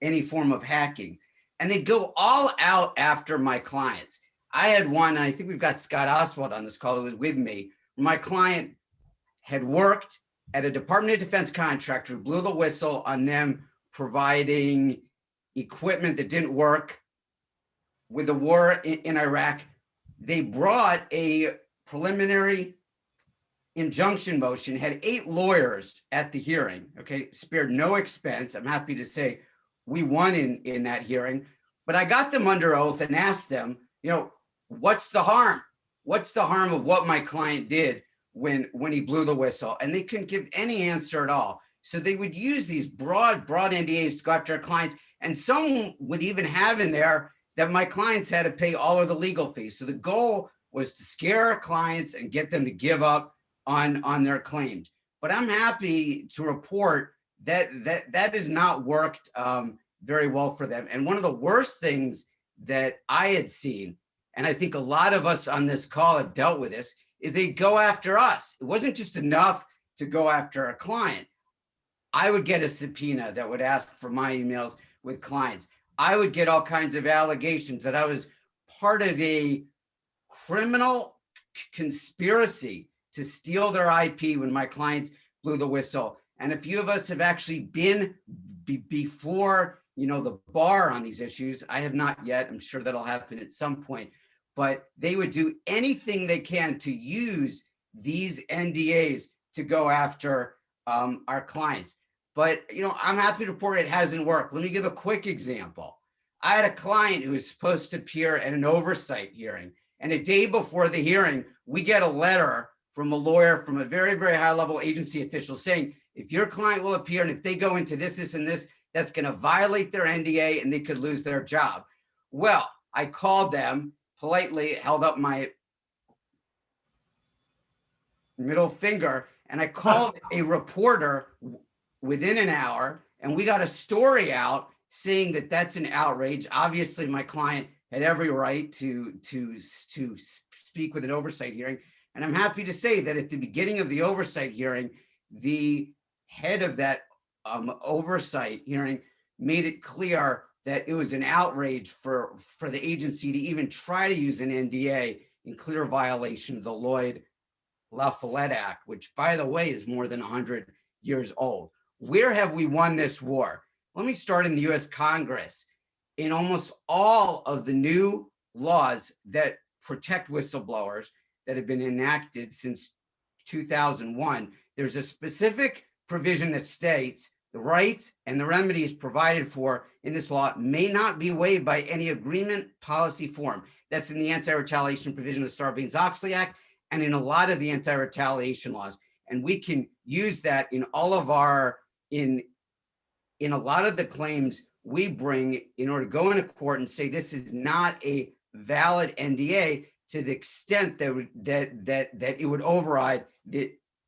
any form of hacking. And they go all out after my clients. I had one, and I think we've got Scott Oswald on this call who was with me. My client had worked at a Department of Defense contractor who blew the whistle on them providing equipment that didn't work with the war in Iraq. They brought a preliminary injunction motion, had 8 lawyers at the hearing, okay, spared no expense. I'm happy to say we won in that hearing, but I got them under oath and asked them, what's the harm? What's the harm of what my client did when he blew the whistle? And they couldn't give any answer at all. So they would use these broad NDAs to go after our clients. And some would even have in there that my clients had to pay all of the legal fees. So the goal was to scare our clients and get them to give up on their claims. But I'm happy to report that has not worked very well for them. And one of the worst things that I had seen, and I think a lot of us on this call have dealt with this, is they go after us. It wasn't just enough to go after a client. I would get a subpoena that would ask for my emails with clients. I would get all kinds of allegations that I was part of a criminal conspiracy to steal their IP when my clients blew the whistle. And a few of us have actually been before, the bar on these issues. I have not yet. I'm sure that'll happen at some point. But they would do anything they can to use these NDAs to go after our clients. But, I'm happy to report it hasn't worked. Let me give a quick example. I had a client who was supposed to appear at an oversight hearing. And a day before the hearing, we get a letter from a lawyer from a very, very high level agency official saying, if your client will appear and if they go into this and this, that's going to violate their NDA and they could lose their job. Well, I called them, politely held up my middle finger, and I called a reporter within an hour, and we got a story out saying that that's an outrage. Obviously, my client had every right to speak with an oversight hearing. And I'm happy to say that at the beginning of the oversight hearing, the head of that oversight hearing made it clear that it was an outrage for the agency to even try to use an NDA in clear violation of the Lloyd-La Follette Act, which, by the way, is more than 100 years old. Where have we won this war? Let me start in the US Congress. In almost all of the new laws that protect whistleblowers that have been enacted since 2001, there's a specific provision that states the rights and the remedies provided for in this law may not be waived by any agreement, policy, form. That's in the anti-retaliation provision of the Sarbanes-Oxley Act and in a lot of the anti-retaliation laws. And we can use that in all of our, in a lot of the claims we bring in order to go into court and say this is not a valid NDA to the extent that it would override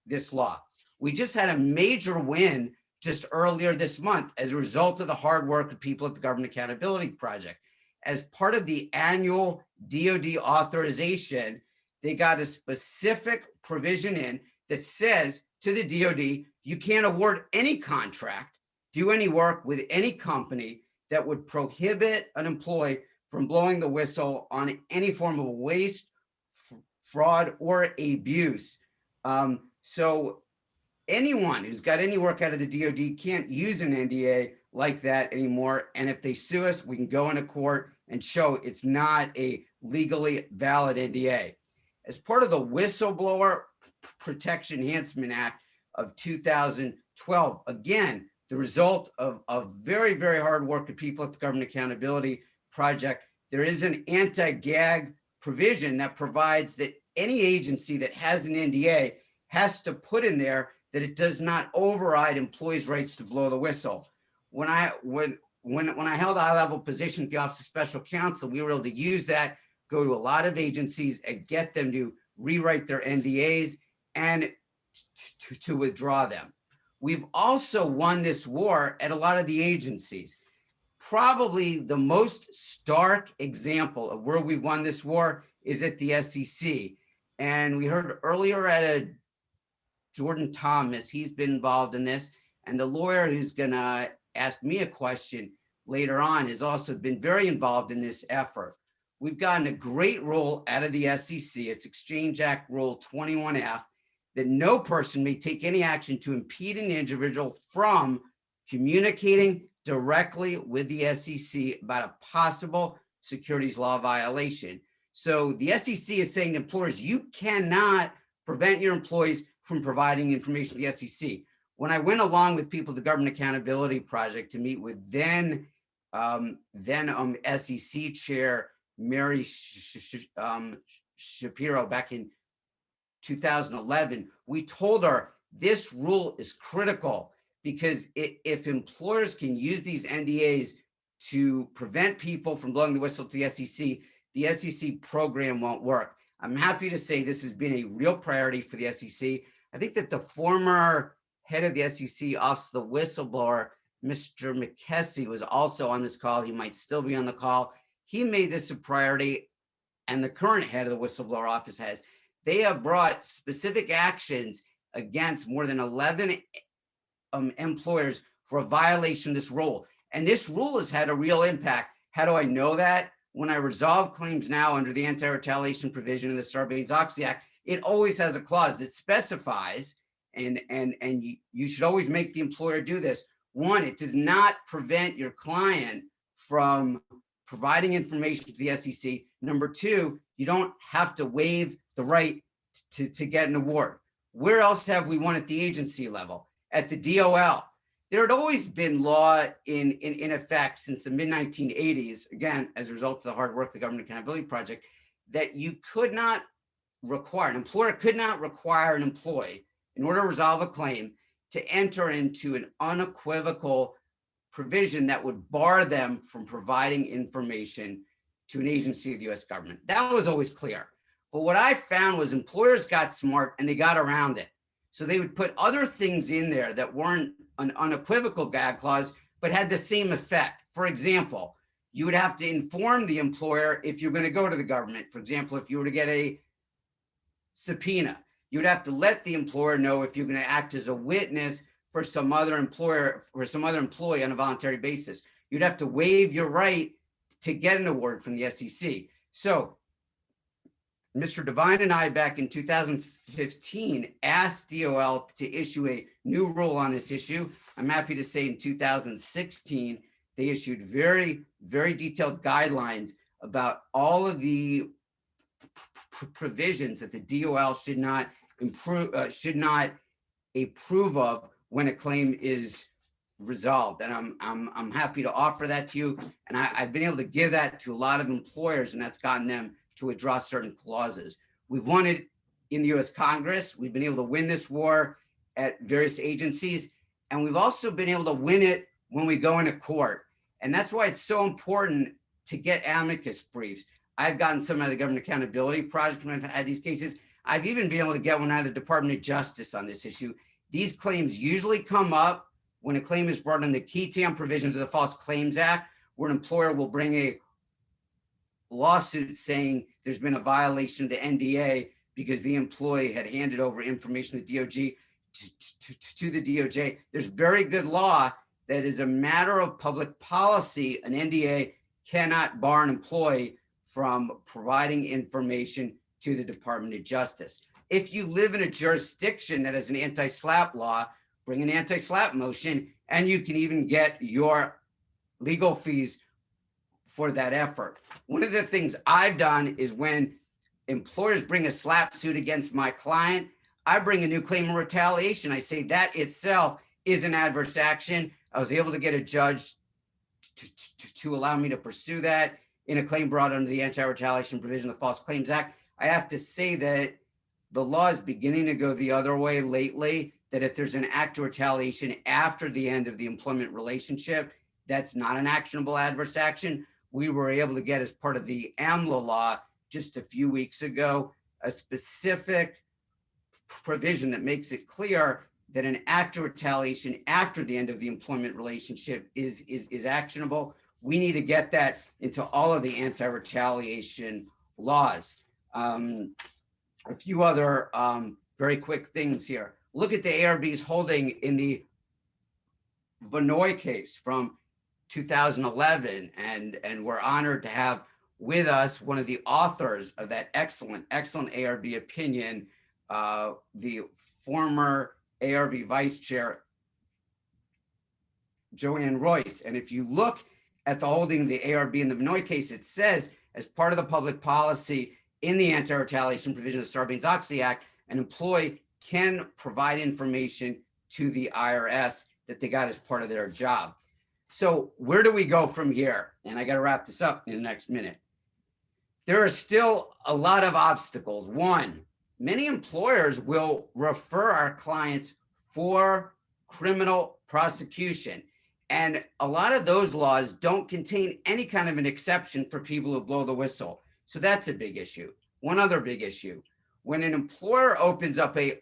this law. We just had a major win just earlier this month as a result of the hard work of people at the Government Accountability Project. As part of the annual DoD authorization, they got a specific provision in that says to the DoD, you can't award any contract, do any work with any company that would prohibit an employee from blowing the whistle on any form of waste, fraud, or abuse. So anyone who's got any work out of the DoD can't use an NDA like that anymore. And if they sue us, we can go into court and show it's not a legally valid NDA. As part of the Whistleblower Protection Enhancement Act of 2012, again, the result of very, very hard work of people at the Government Accountability Project, there is an anti-gag provision that provides that any agency that has an NDA has to put in there that it does not override employees' rights to blow the whistle. When I held a high-level position at the Office of Special Counsel, we were able to use that, go to a lot of agencies and get them to rewrite their NDAs and to withdraw them. We've also won this war at a lot of the agencies. Probably the most stark example of where we've won this war is at the SEC. And we heard earlier at Jordan Thomas, he's been involved in this. And the lawyer who's gonna ask me a question later on has also been very involved in this effort. We've gotten a great rule out of the SEC. It's Exchange Act Rule 21F, that no person may take any action to impede an individual from communicating directly with the SEC about a possible securities law violation. So the SEC is saying to employers, you cannot prevent your employees from providing information to the SEC. When I went along with people at the Government Accountability Project to meet with then SEC Chair Mary Shapiro back in 2011, we told her this rule is critical because if employers can use these NDAs to prevent people from blowing the whistle to the SEC program won't work. I'm happy to say this has been a real priority for the SEC. I think that the former head of the SEC, Office of the Whistleblower, Mr. McKessie, was also on this call. He might still be on the call. He made this a priority, and the current head of the Whistleblower Office has. They have brought specific actions against more than 11 employers for a violation of this rule. And this rule has had a real impact. How do I know that? When I resolve claims now under the anti-retaliation provision of the Sarbanes-Oxley Act, it always has a clause that specifies, and you should always make the employer do this. One, it does not prevent your client from providing information to the SEC. Number two, you don't have to waive the right to get an award. Where else have we won at the agency level? At the DOL. There had always been law in effect since the mid-1980s, again, as a result of the hard work of the Government Accountability Project, that you could not require, an employer could not require an employee, in order to resolve a claim, to enter into an unequivocal provision that would bar them from providing information to an agency of the US government. That was always clear. But what I found was employers got smart and they got around it. So they would put other things in there that weren't an unequivocal gag clause, but had the same effect. For example, you would have to inform the employer if you're going to go to the government. For example, if you were to get a subpoena, you would have to let the employer know if you're going to act as a witness for some other employer or some other employee on a voluntary basis. You'd have to waive your right to get an award from the SEC. So Mr. Devine and I, back in 2015, asked DOL to issue a new rule on this issue. I'm happy to say in 2016, they issued very, very detailed guidelines about all of the provisions that the DOL should not approve of when a claim is resolved. And I'm happy to offer that to you. And I've been able to give that to a lot of employers, and that's gotten them to withdraw certain clauses. We've won it in the US Congress. We've been able to win this war at various agencies. And we've also been able to win it when we go into court. And that's why it's so important to get amicus briefs. I've gotten some out of the Government Accountability Project when I've had these cases. I've even been able to get one out of the Department of Justice on this issue. These claims usually come up when a claim is brought in the key TAM provisions of the False Claims Act, where an employer will bring a lawsuit saying there's been a violation of the NDA because the employee had handed over information to DOJ to the DOJ. There's very good law that is a matter of public policy. An NDA cannot bar an employee from providing information to the Department of Justice. If you live in a jurisdiction that has an anti-SLAPP law, bring an anti-SLAPP motion, and you can even get your legal fees for that effort. One of the things I've done is when employers bring a SLAPP suit against my client, I bring a new claim of retaliation. I say that itself is an adverse action. I was able to get a judge to allow me to pursue that in a claim brought under the anti-retaliation provision of the False Claims Act. I have to say that the law is beginning to go the other way lately, that if there's an act of retaliation after the end of the employment relationship, that's not an actionable adverse action. We were able to get, as part of the AMLA law just a few weeks ago, a specific provision that makes it clear that an act of retaliation after the end of the employment relationship is actionable. We need to get that into all of the anti-retaliation laws. A few other very quick things here. Look at the ARB's holding in the Vinoy case from 2011, and we're honored to have with us one of the authors of that excellent ARB opinion, the former ARB Vice Chair, Joanne Royce. And if you look at the holding of the ARB in the Vinoy case, it says, as part of the public policy in the anti-retaliation provision of the Sarbanes-Oxley Act, an employee can provide information to the IRS that they got as part of their job. So where do we go from here? And I got to wrap this up in the next minute. There are still a lot of obstacles. One, many employers will refer our clients for criminal prosecution. And a lot of those laws don't contain any kind of an exception for people who blow the whistle. So that's a big issue. One other big issue, when an employer opens up a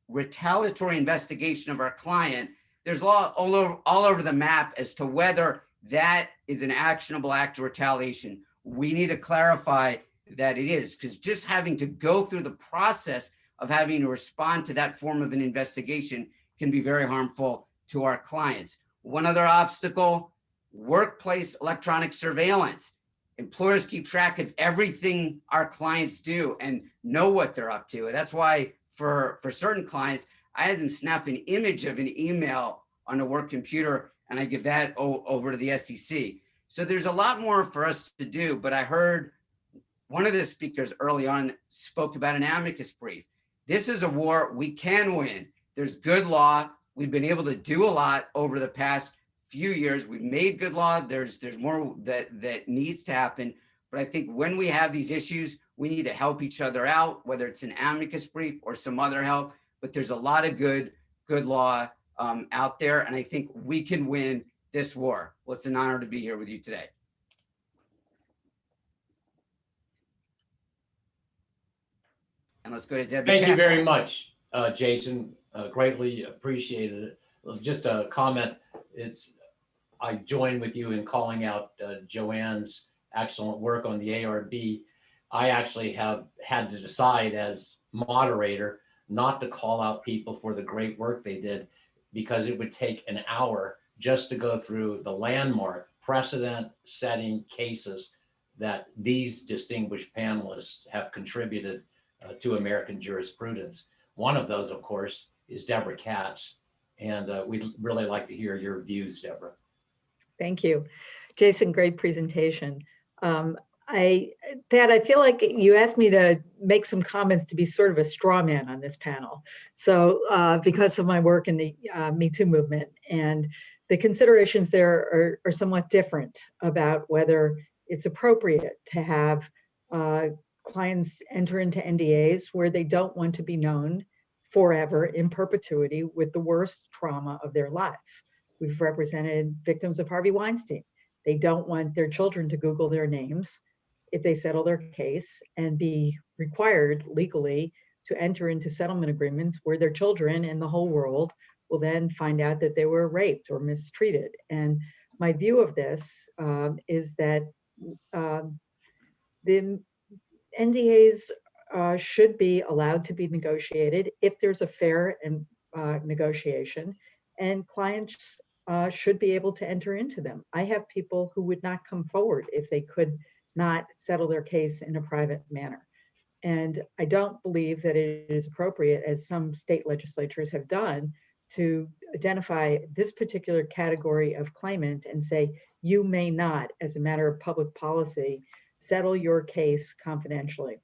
retaliatory investigation of our client, there's law all over the map as to whether that is an actionable act of retaliation. We need to clarify that it is, because just having to go through the process of having to respond to that form of an investigation can be very harmful to our clients. One other obstacle, workplace electronic surveillance. Employers keep track of everything our clients do and know what they're up to. And that's why for certain clients, I had them snap an image of an email on a work computer, and I give that over to the SEC. So there's a lot more for us to do, but I heard one of the speakers early on spoke about an amicus brief. This is a war we can win. There's good law. We've been able to do a lot over the past few years. We've made good law. There's more that needs to happen. But I think when we have these issues, we need to help each other out, whether it's an amicus brief or some other help. But there's a lot of good law out there. And I think we can win this war. Well, it's an honor to be here with you today. And let's go to Debbie. Thank you very much, Jason. Greatly appreciated it. Just a comment. I join with you in calling out Joanne's excellent work on the ARB. I actually have had to decide as moderator not to call out people for the great work they did, because it would take an hour just to go through the landmark precedent setting cases that these distinguished panelists have contributed to American jurisprudence. One of those, of course, is Deborah Katz. And we'd really like to hear your views, Deborah. Thank you. Jason, great presentation. Pat, I feel like you asked me to make some comments to be sort of a straw man on this panel. So because of my work in the Me Too movement, and the considerations there are somewhat different about whether it's appropriate to have clients enter into NDAs where they don't want to be known forever in perpetuity with the worst trauma of their lives. We've represented victims of Harvey Weinstein. They don't want their children to Google their names if they settle their case and be required legally to enter into settlement agreements where their children and the whole world will then find out that they were raped or mistreated. And my view of this is that the NDAs should be allowed to be negotiated if there's a fair and negotiation, and clients should be able to enter into them. I have people who would not come forward if they could not settle their case in a private manner. And I don't believe that it is appropriate, as some state legislatures have done, to identify this particular category of claimant and say, you may not, as a matter of public policy, settle your case confidentially.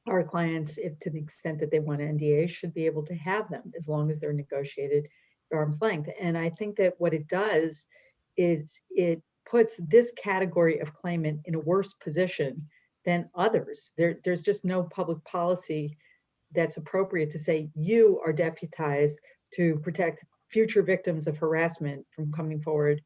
Our clients, if to the extent that they want NDAs, should be able to have them as long as they're negotiated at arm's length. And I think that what it does is it puts this category of claimant in a worse position than others. There's just no public policy that's appropriate to say you are deputized to protect future victims of harassment from coming forward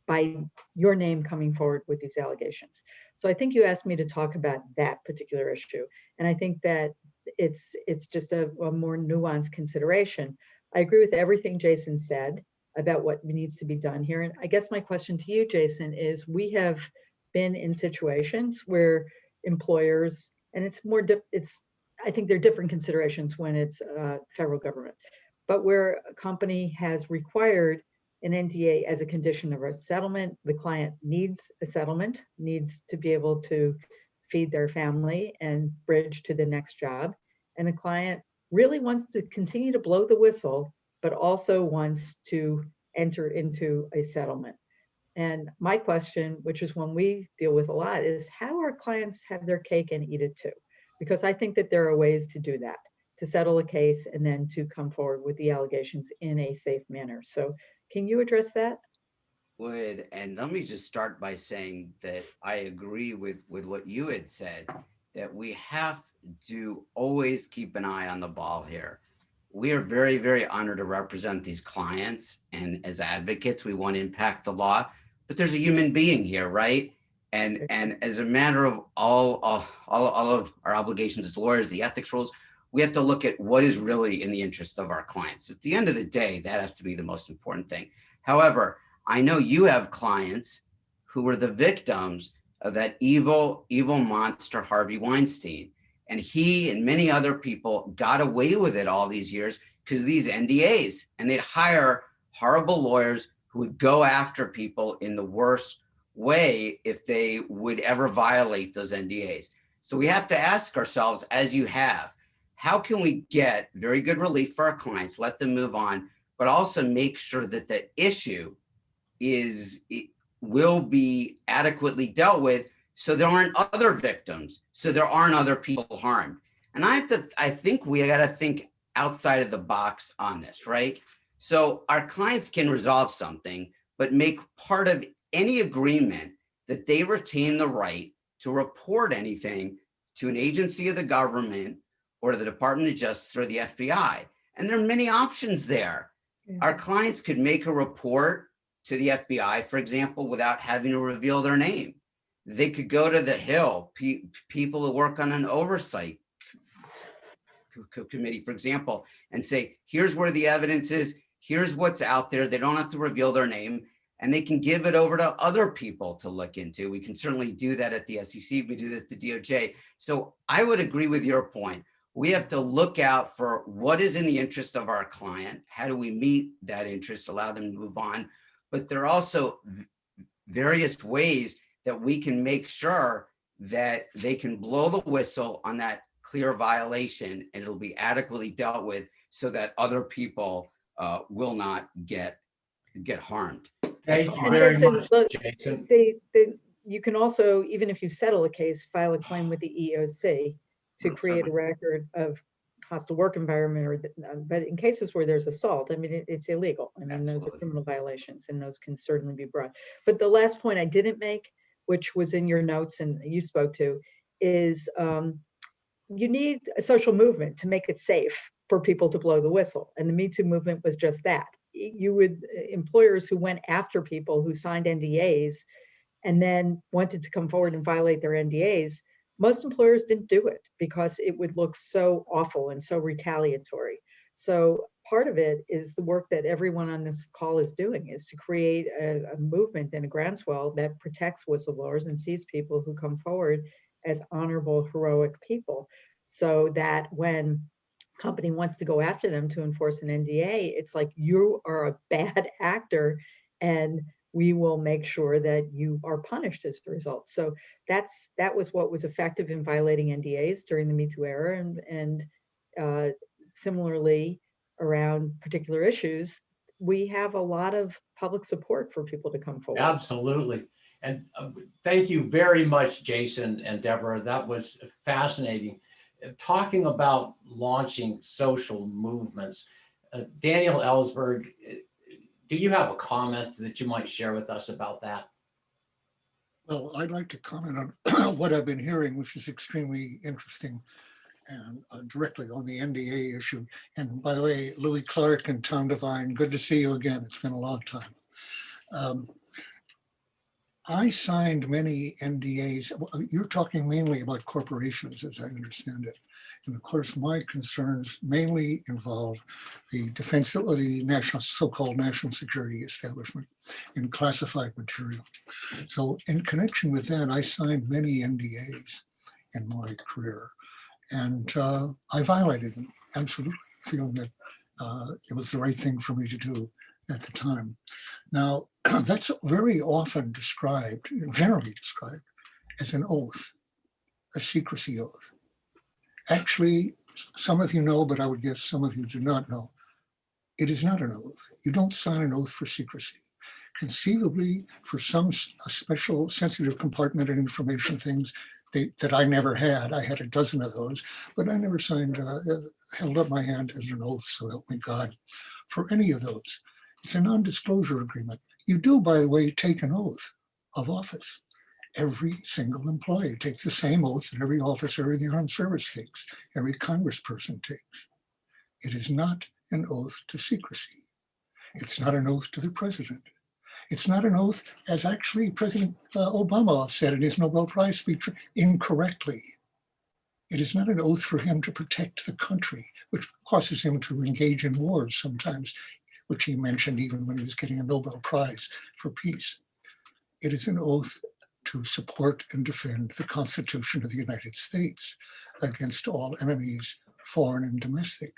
by your name coming forward with these allegations. So I think you asked me to talk about that particular issue. And I think that it's just a more nuanced consideration. I agree with everything Jason said about what needs to be done here. And I guess my question to you, Jason, is we have been in situations where employers, and I think there are different considerations when it's federal government, but where a company has required an NDA as a condition of a settlement. The client needs a settlement, needs to be able to feed their family and bridge to the next job. And the client really wants to continue to blow the whistle, but also wants to enter into a settlement. And my question, which is one we deal with a lot, is how our clients have their cake and eat it too? Because I think that there are ways to do that, to settle a case and then to come forward with the allegations in a safe manner. So can you address that? Would, and let me just start by saying that I agree with what you had said, that we have to always keep an eye on the ball here. We are very, very honored to represent these clients, and as advocates, we want to impact the law, but there's a human being here, right? And as a matter of all of our obligations as lawyers, the ethics rules, we have to look at what is really in the interest of our clients. At the end of the day, that has to be the most important thing. However, I know you have clients who were the victims of that evil monster, Harvey Weinstein. And he and many other people got away with it all these years because of these NDAs. And they'd hire horrible lawyers who would go after people in the worst way if they would ever violate those NDAs. So we have to ask ourselves, as you have, how can we get very good relief for our clients, let them move on, but also make sure that the issue will be adequately dealt with, so there aren't other victims, so there aren't other people harmed. And I think we got to think outside of the box on this, right? So our clients can resolve something, but make part of any agreement that they retain the right to report anything to an agency of the government or the Department of Justice or the FBI. And there are many options there. Yeah. Our clients could make a report to the FBI, for example, without having to reveal their name. They could go to the Hill, people who work on an oversight committee, for example, and say, here's where the evidence is, here's what's out there. They don't have to reveal their name, and they can give it over to other people to look into. We can certainly do that at the SEC, we do that at the DOJ. So I would agree with your point. We have to look out for what is in the interest of our client. How do we meet that interest, allow them to move on? But there are also various ways that we can make sure that they can blow the whistle on that clear violation and it'll be adequately dealt with so that other people will not get harmed. Thank you And very Jason, much, look, Jason. you can also, even if you settle a case, file a claim with the EEOC to create a record of hostile work environment, or but in cases where there's assault, I mean, it's illegal. I mean, those are Absolutely. criminal violations and those can certainly be brought. But the last point I didn't make, which was in your notes and you spoke to, is you need a social movement to make it safe for people to blow the whistle. And the Me Too movement was just that. Employers who went after people who signed NDAs and then wanted to come forward and violate their NDAs, most employers didn't do it because it would look so awful and so retaliatory. So part of it is the work that everyone on this call is doing, is to create a movement and a groundswell that protects whistleblowers and sees people who come forward as honorable, heroic people, so that when a company wants to go after them to enforce an NDA, it's like, you are a bad actor and we will make sure that you are punished as a result. So that was what was effective in violating NDAs during the Me Too era, and similarly around particular issues, we have a lot of public support for people to come forward. Absolutely. And thank you very much, Jason and Deborah. That was fascinating. Talking about launching social movements, Daniel Ellsberg, do you have a comment that you might share with us about that? Well, I'd like to comment on what I've been hearing, which is extremely interesting, and directly on the NDA issue. And by the way, Louis Clark and Tom Devine, good to see you again. It's been a long time. I signed many NDAs. You're talking mainly about corporations, as I understand it. And of course, my concerns mainly involve the defense or the national, so-called national security establishment in classified material. So in connection with that, I signed many NDAs in my career, and I violated them, absolutely, feeling that it was the right thing for me to do at the time. Now, that's very often described, generally described, as an oath, a secrecy oath. Actually, some of you know, but I would guess some of you do not know. It is not an oath. You don't sign an oath for secrecy. Conceivably, for some special sensitive compartmented information things that I never had, I had a dozen of those, but I never signed, held up my hand as an oath, so help me God, for any of those. It's a non-disclosure agreement. You do, by the way, take an oath of office. Every single employee takes the same oath that every officer in the armed service takes, every congressperson takes. It is not an oath to secrecy. It's not an oath to the president. It's not an oath, as actually President Obama said in his Nobel Prize speech incorrectly. It is not an oath for him to protect the country, which causes him to engage in wars sometimes, which he mentioned even when he was getting a Nobel Prize for peace. It is an oath to support and defend the Constitution of the United States against all enemies, foreign and domestic.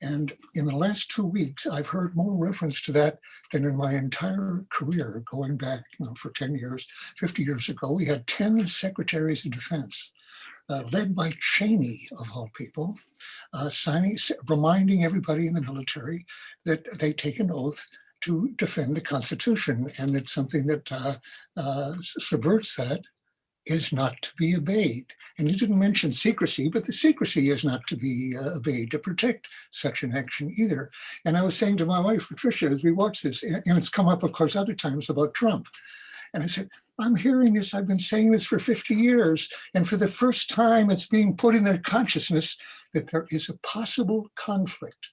And in the last 2 weeks, I've heard more reference to that than in my entire career, going back for 10 years, 50 years ago. We had 10 secretaries of defense, led by Cheney, of all people, reminding everybody in the military that they take an oath to defend the Constitution, and that something that subverts that is not to be obeyed. And you didn't mention secrecy, but the secrecy is not to be obeyed to protect such an action either. And I was saying to my wife, Patricia, as we watch this, and it's come up, of course, other times about Trump. And I said, I'm hearing this, I've been saying this for 50 years. And for the first time, it's being put in their consciousness that there is a possible conflict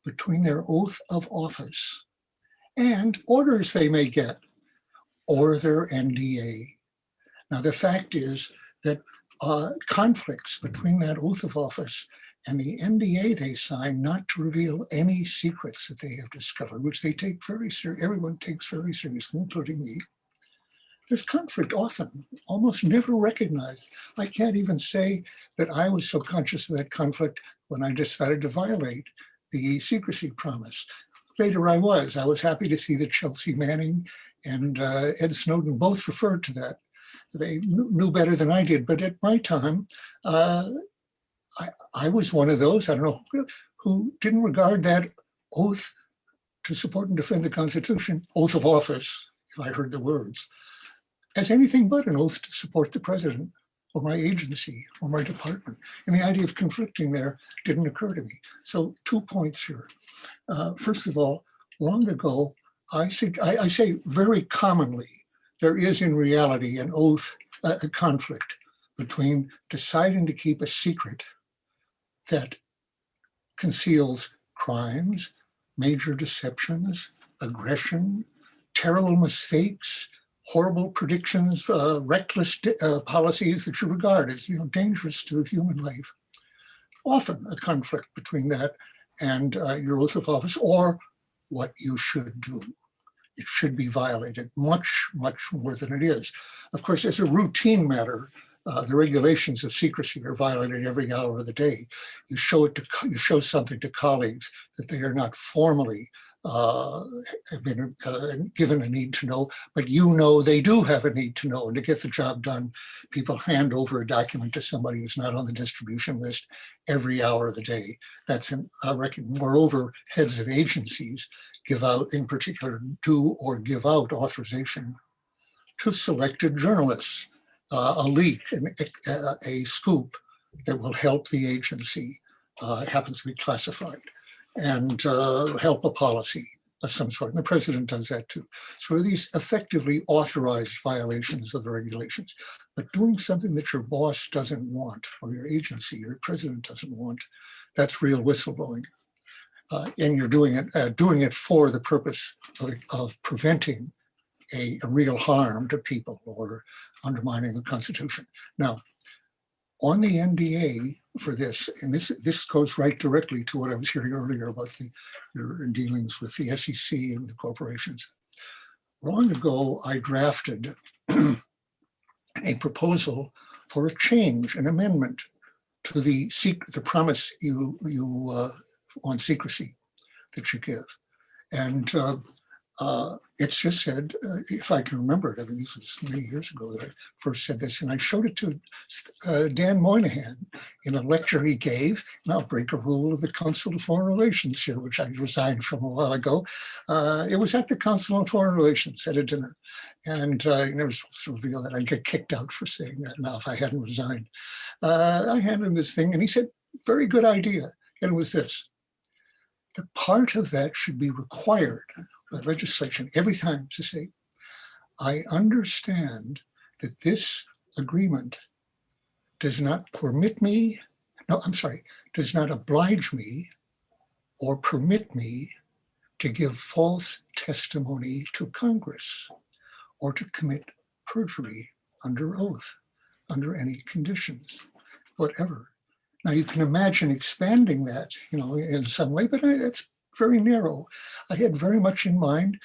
between their oath of office and orders they may get, or their NDA. Now, the fact is that conflicts between that oath of office and the NDA they sign not to reveal any secrets that they have discovered, which they take very seriously, everyone takes very seriously, including me. There's conflict often, almost never recognized. I can't even say that I was so conscious of that conflict when I decided to violate the secrecy promise. Later I was happy to see that Chelsea Manning and Ed Snowden both referred to that. They knew better than I did. But at my time, I was one of those, I don't know, who didn't regard that oath to support and defend the Constitution, oath of office, if I heard the words, as anything but an oath to support the president or my agency or my department. And the idea of conflicting there didn't occur to me. So 2 points here. First of all, long ago, I say very commonly, there is in reality an oath, a conflict between deciding to keep a secret that conceals crimes, major deceptions, aggression, terrible mistakes, horrible predictions, reckless policies that you regard as dangerous to human life. Often a conflict between that and your oath of office, or what you should do. It should be violated much, much more than it is. Of course, as a routine matter, the regulations of secrecy are violated every hour of the day. You show something to colleagues that they are not formally have been given a need to know, but they do have a need to know. And to get the job done, people hand over a document to somebody who's not on the distribution list every hour of the day. That's a record. Moreover, heads of agencies give out, in particular, do or give out authorization to selected journalists, a leak, a scoop that will help the agency, happens to be classified, and help a policy of some sort. And the president does that too. So these effectively authorized violations of the regulations. But doing something that your boss doesn't want, or your agency, your president doesn't want, that's real whistleblowing. And you're doing it for the purpose of preventing a real harm to people or undermining the Constitution. Now, on the NDA for this, and this goes right directly to what I was hearing earlier about your dealings with the SEC and the corporations. Long ago, I drafted a proposal for a change, an amendment to the promise you on secrecy that you give. And it's just said, if I can remember it, I mean, this was many years ago that I first said this, and I showed it to Dan Moynihan in a lecture he gave, and I'll break a rule of the Council of Foreign Relations here, which I resigned from a while ago. It was at the Council of Foreign Relations at a dinner, and I never was revealed that I'd get kicked out for saying that now if I hadn't resigned. I handed him this thing, and he said, very good idea, and it was this. The part of that should be required by legislation every time to say, I understand that this agreement does not permit me, does not oblige me or permit me to give false testimony to Congress or to commit perjury under oath, under any conditions, whatever. Now you can imagine expanding that, in some way, but that's very narrow. I had very much in mind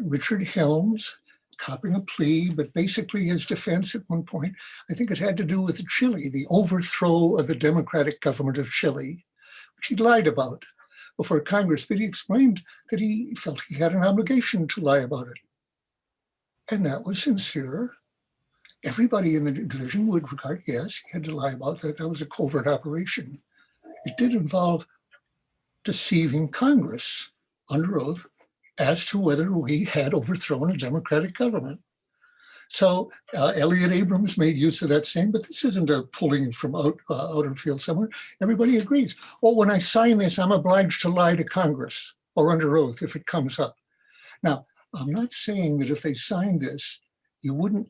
Richard Helms copping a plea, but basically his defense at one point, I think it had to do with Chile, the overthrow of the democratic government of Chile, which he lied about before Congress, but he explained that he felt he had an obligation to lie about it. And that was sincere. Everybody in the division would regard, yes, he had to lie about that. That was a covert operation. It did involve deceiving Congress under oath as to whether we had overthrown a democratic government. So Elliot Abrams made use of that same, but this isn't a pulling from out of field somewhere. Everybody agrees. Oh, when I sign this, I'm obliged to lie to Congress or under oath if it comes up. Now, I'm not saying that if they signed this,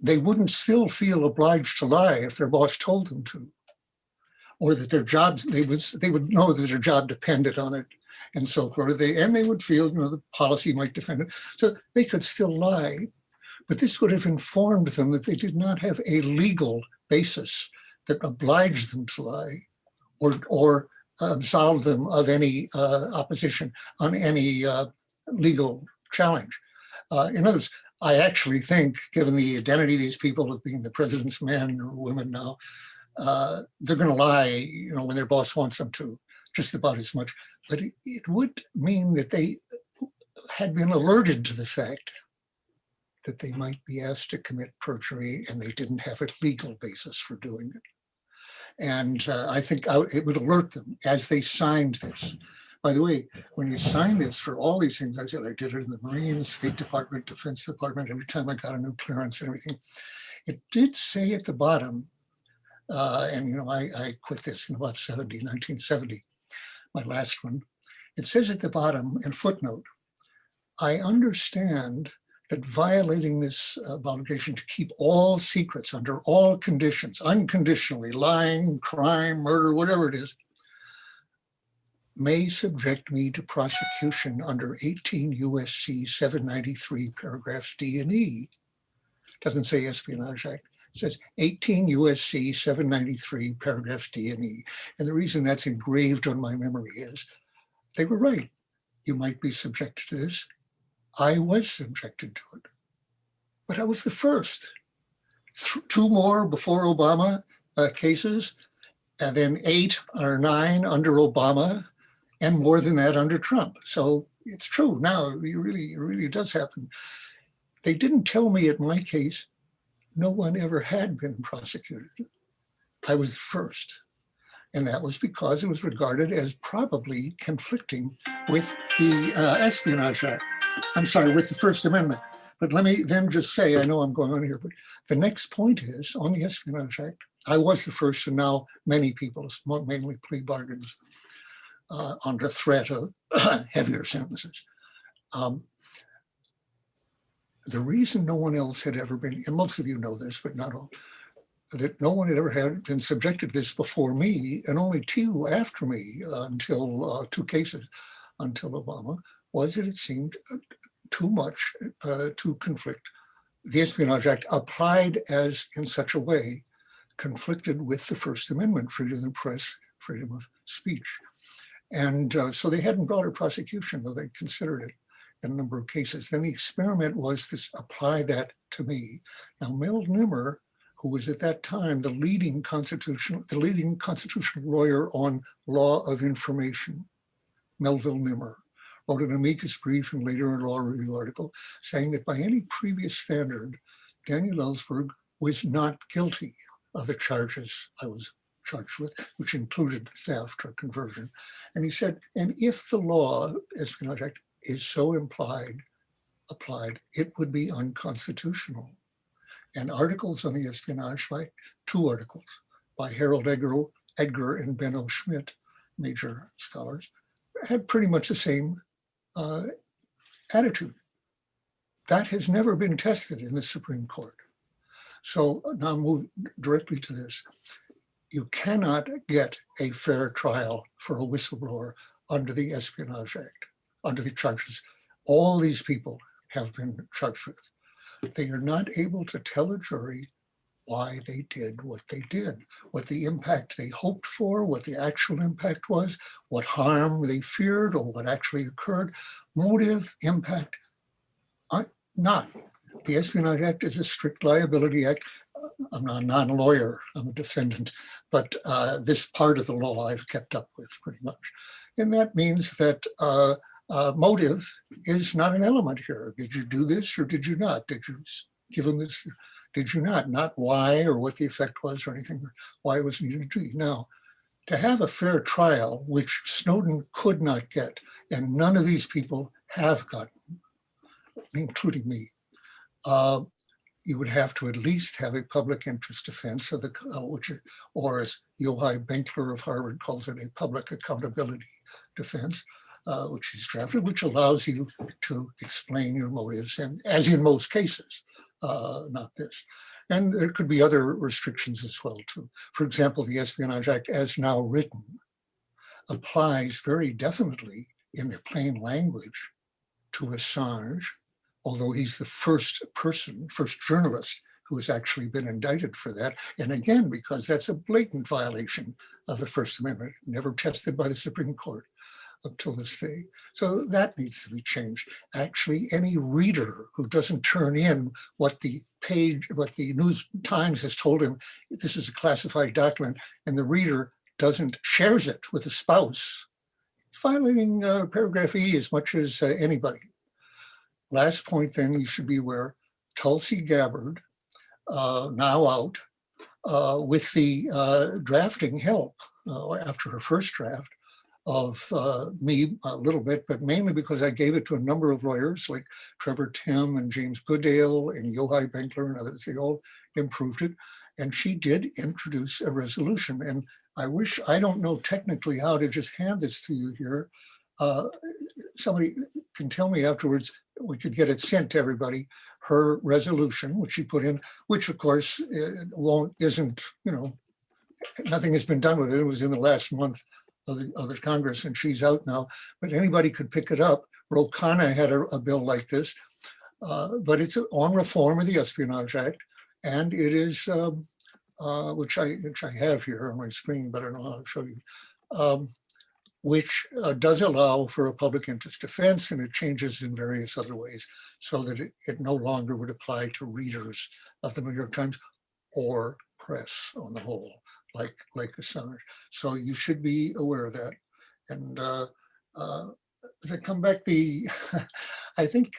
they wouldn't still feel obliged to lie if their boss told them to, or that their jobs, they would know that their job depended on it and so forth. They would feel, the policy might defend it. So they could still lie, but this would have informed them that they did not have a legal basis that obliged them to lie or absolve them of any opposition on any legal challenge. In other words, I actually think, given the identity of these people as being the president's men or women now, they're going to lie, when their boss wants them to, just about as much. But it would mean that they had been alerted to the fact that they might be asked to commit perjury and they didn't have a legal basis for doing it. And I think it would alert them as they signed this. By the way, when you sign this for all these things, I said I did it in the Marines, State Department, Defense Department, every time I got a new clearance and everything. It did say at the bottom, and you know, I quit this in about 1970, my last one. It says at the bottom in footnote, I understand that violating this obligation to keep all secrets under all conditions, unconditionally, lying, crime, murder, whatever it is, may subject me to prosecution under 18 U.S.C. 793 paragraphs D and E. Doesn't say Espionage Act. It says 18 U.S.C. 793 paragraphs D and E. And the reason that's engraved on my memory is they were right. You might be subjected to this. I was subjected to it, but I was the first. Two more before Obama cases, and then 8 or 9 under Obama, and more than that under Trump. So it's true now, it really does happen. They didn't tell me in my case, no one ever had been prosecuted. I was the first. And that was because it was regarded as probably conflicting with the Espionage Act. I'm sorry, with the First Amendment. But let me then just say, I know I'm going on here, but the next point is on the Espionage Act, I was the first, and now many people, mainly plea bargains, under threat of heavier sentences. The reason no one else had ever been, and most of you know this, but not all, that no one had ever had been subjected to this before me, and only 2 after me, until 2 cases until Obama, was that it seemed too much to conflict. The Espionage Act applied as in such a way conflicted with the First Amendment, freedom of the press, freedom of speech. And so they hadn't brought a prosecution, though they considered it in a number of cases. Then the experiment was to apply that to me. Now, Mel Nimmer, who was at that time the leading constitutional lawyer on law of information, Melville Nimmer, wrote an amicus brief and later a law review article saying that by any previous standard, Daniel Ellsberg was not guilty of the charges I was charged with, which included theft or conversion. And he said, and if the law, Espionage Act, is so applied, it would be unconstitutional. And articles on the Espionage Act, 2 articles by Harold Edgar and Benno Schmidt, major scholars, had pretty much the same attitude. That has never been tested in the Supreme Court. So now move directly to this. You cannot get a fair trial for a whistleblower under the Espionage Act, under the charges all these people have been charged with. They are not able to tell a jury why they did what they did, what the impact they hoped for, what the actual impact was, what harm they feared or what actually occurred, motive, impact, not. The Espionage Act is a strict liability act. I'm not a lawyer, I'm a defendant, but this part of the law I've kept up with pretty much. And that means that motive is not an element here. Did you do this or did you not? Did you give them this? Did you not? Not why or what the effect was or anything, why it was needed to do. Now, to have a fair trial, which Snowden could not get, and none of these people have gotten, including me, you would have to at least have a public interest defense of the, or as Yochai Benkler of Harvard calls it, a public accountability defense, which he's drafted, which allows you to explain your motives, and as in most cases, not this. And there could be other restrictions as well too. For example, the Espionage Act as now written applies very definitely in the plain language to Assange, although he's the first journalist who has actually been indicted for that. And again, because that's a blatant violation of the First Amendment, never tested by the Supreme Court up till this day. So that needs to be changed. Actually, any reader who doesn't turn in what the News Times has told him, this is a classified document, and the reader shares it with a spouse, violating paragraph E as much as anybody. Last point then, you should be aware, Tulsi Gabbard, now out, with the drafting help after her first draft of me a little bit, but mainly because I gave it to a number of lawyers like Trevor Tim and James Goodale and Yochai Benkler and others. They all improved it. And she did introduce a resolution. And I wish, I don't know technically how to just hand this to you here. Somebody can tell me afterwards, we could get it sent to everybody, her resolution, which she put in, which of course isn't, nothing has been done with it. It was in the last month of the Congress, and she's out now, but anybody could pick it up. Ro Khanna had a bill like this, but it's on reform of the Espionage Act, and it is, which I have here on my screen, but I don't know how to show you, which does allow for a public interest defense, and it changes in various other ways so that it no longer would apply to readers of the New York Times or press on the whole, like Assange. So you should be aware of that. And to come back, I think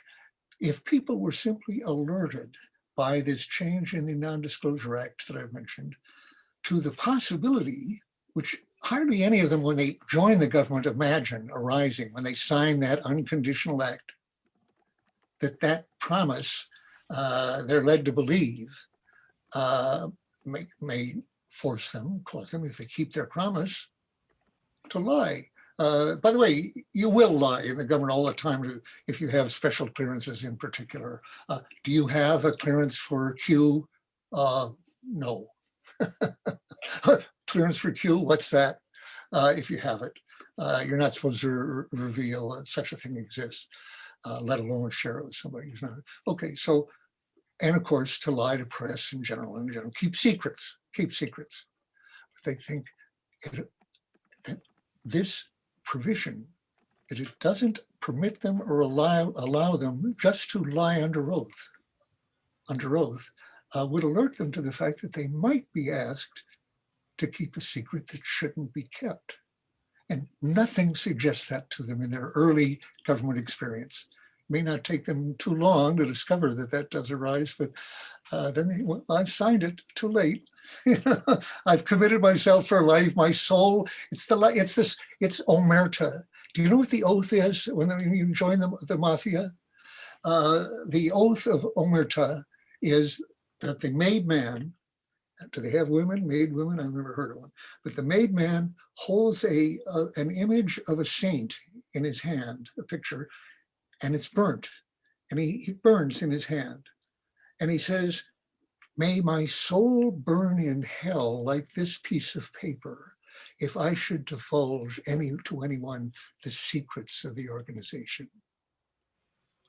if people were simply alerted by this change in the Non-Disclosure Act that I've mentioned to the possibility, which hardly any of them when they join the government imagine arising, when they sign that unconditional act, that promise they're led to believe may force them, cause them, if they keep their promise, to lie. By the way, you will lie in the government all the time if you have special clearances in particular. Do you have a clearance for Q? No. Clearance for Q, what's that? If you have it, you're not supposed to reveal that such a thing exists, let alone share it with somebody who's not. Okay, so, and of course, to lie to press in general, keep secrets. But they think that this provision, that it doesn't permit them or allow them just to lie under oath, would alert them to the fact that they might be asked to keep a secret that shouldn't be kept. And nothing suggests that to them in their early government experience. It may not take them too long to discover that does arise, but then I've signed it, too late. I've committed myself for life. My soul, it's omerta. Do you know what the oath is when you join the mafia? The oath of omerta is that the made man, do they have women, made women? I've never heard of one. But the made man holds an image of a saint in his hand, a picture, and it's burnt. And he burns in his hand. And he says, may my soul burn in hell like this piece of paper if I should divulge to anyone the secrets of the organization.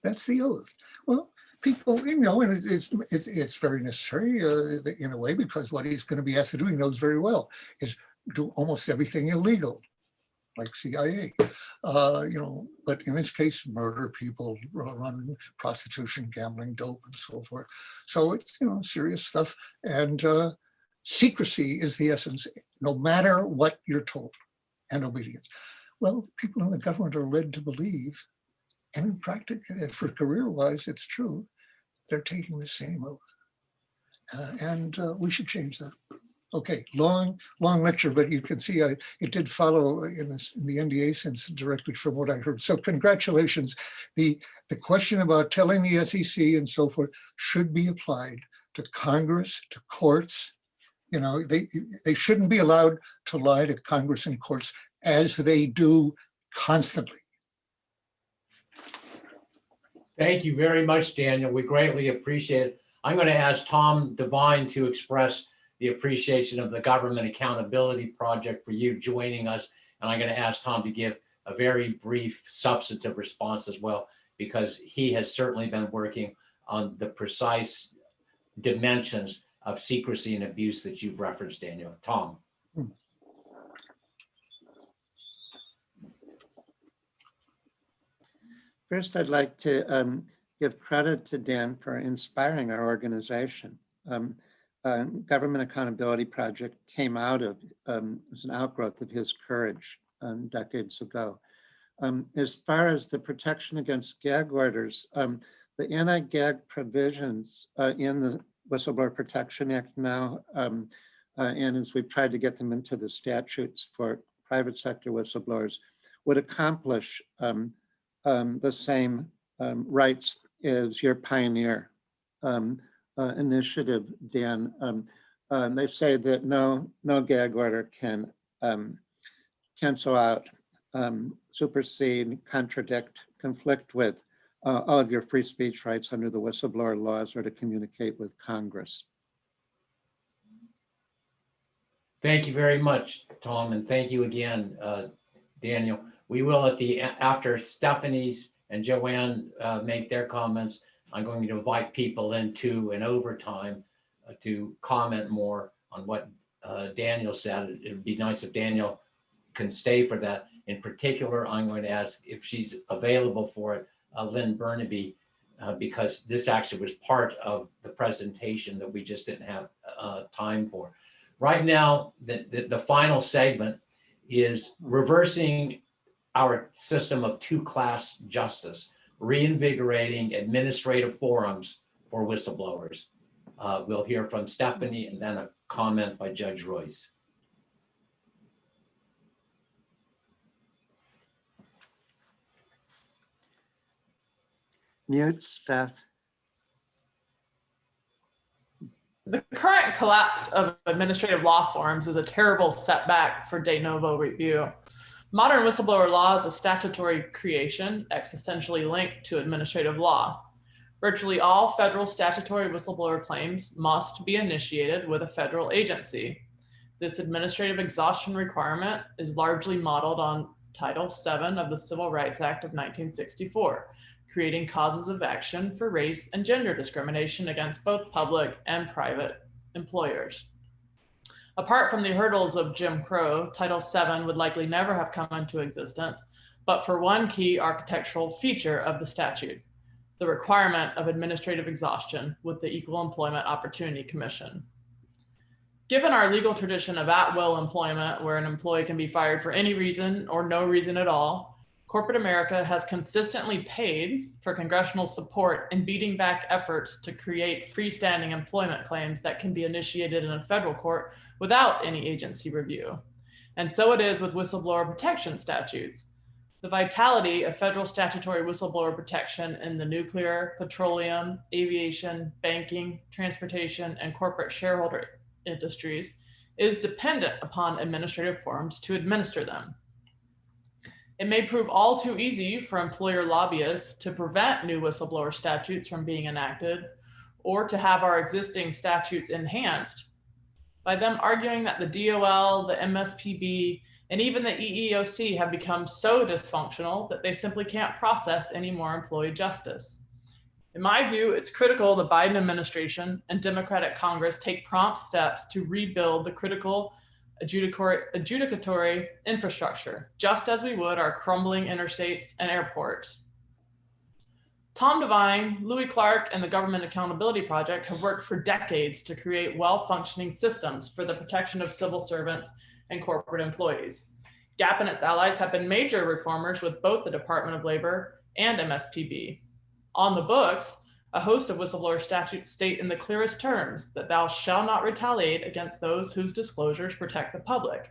That's the oath. Well, people, and it's very necessary in a way, because what he's going to be asked to do, he knows very well, is do almost everything illegal, like CIA. But in this case, murder people, run prostitution, gambling, dope, and so forth. So it's serious stuff, and secrecy is the essence, no matter what you're told, and obedience. Well, people in the government are led to believe, and in practice, for career-wise, it's true, they're taking the same oath, and we should change that. Okay, long lecture, but you can see it did follow in the NDA sense directly from what I heard. So congratulations. The question about telling the SEC and so forth should be applied to Congress, to courts. They shouldn't be allowed to lie to Congress and courts as they do constantly. Thank you very much, Daniel. We greatly appreciate it. I'm going to ask Tom Devine to express the appreciation of the Government Accountability Project for you joining us. And I'm going to ask Tom to give a very brief substantive response as well, because he has certainly been working on the precise dimensions of secrecy and abuse that you've referenced, Daniel. Tom. First, I'd like to give credit to Dan for inspiring our organization. Government Accountability Project came out of, was an outgrowth of his courage decades ago. As far as the protection against gag orders, the anti-gag provisions in the Whistleblower Protection Act now, and as we've tried to get them into the statutes for private sector whistleblowers, would accomplish the same rights as your Pioneer initiative, Dan. They say that no gag order can cancel out, supersede, contradict, conflict with all of your free speech rights under the whistleblower laws or to communicate with Congress. Thank you very much, Tom, and thank you again, Daniel. We will after Stephanie's and Joanne make their comments, I'm going to invite people into an overtime to comment more on what Daniel said. It would be nice if Daniel can stay for that. In particular, I'm going to ask if she's available for it, Lynn Burnaby, because this actually was part of the presentation that we just didn't have time for. Right now, the final segment is reversing our system of two-class justice, reinvigorating administrative forums for whistleblowers. We'll hear from Stephanie and then a comment by Judge Royce. Mute, Steph. The current collapse of administrative law forms is a terrible setback for de novo review. Modern whistleblower law is a statutory creation existentially linked to administrative law. Virtually all federal statutory whistleblower claims must be initiated with a federal agency. This administrative exhaustion requirement is largely modeled on Title VII of the Civil Rights Act of 1964, creating causes of action for race and gender discrimination against both public and private employers. Apart from the hurdles of Jim Crow, Title VII would likely never have come into existence, but for one key architectural feature of the statute, the requirement of administrative exhaustion with the Equal Employment Opportunity Commission. Given our legal tradition of at-will employment, where an employee can be fired for any reason or no reason at all, corporate America has consistently paid for congressional support in beating back efforts to create freestanding employment claims that can be initiated in a federal court without any agency review. And so it is with whistleblower protection statutes. The vitality of federal statutory whistleblower protection in the nuclear, petroleum, aviation, banking, transportation, and corporate shareholder industries is dependent upon administrative forms to administer them. It may prove all too easy for employer lobbyists to prevent new whistleblower statutes from being enacted or to have our existing statutes enhanced by them arguing that the DOL, the MSPB, and even the EEOC have become so dysfunctional that they simply can't process any more employee justice. In my view, it's critical the Biden administration and Democratic Congress take prompt steps to rebuild the critical adjudicatory infrastructure, just as we would our crumbling interstates and airports. Tom Devine, Louis Clark, and the Government Accountability Project have worked for decades to create well-functioning systems for the protection of civil servants and corporate employees. GAP and its allies have been major reformers with both the Department of Labor and MSPB. On the books, a host of whistleblower statutes state in the clearest terms that thou shalt not retaliate against those whose disclosures protect the public.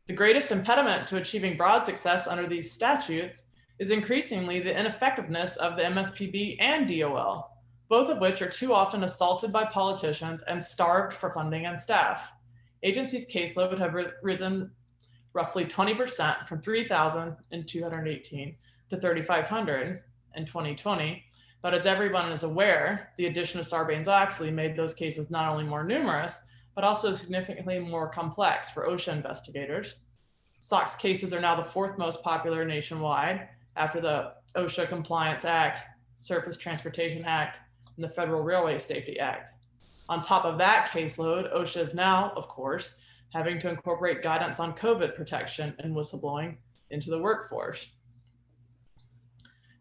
The greatest impediment to achieving broad success under these statutes is increasingly the ineffectiveness of the MSPB and DOL, both of which are too often assaulted by politicians and starved for funding and staff. Agencies' caseload have risen roughly 20% from 3,000 in 2018 to 3,500 in 2020. But as everyone is aware, the addition of Sarbanes-Oxley made those cases not only more numerous, but also significantly more complex for OSHA investigators. SOX cases are now the fourth most popular nationwide after the OSHA Compliance Act, Surface Transportation Act, and the Federal Railway Safety Act. On top of that caseload, OSHA is now, of course, having to incorporate guidance on COVID protection and whistleblowing into the workforce.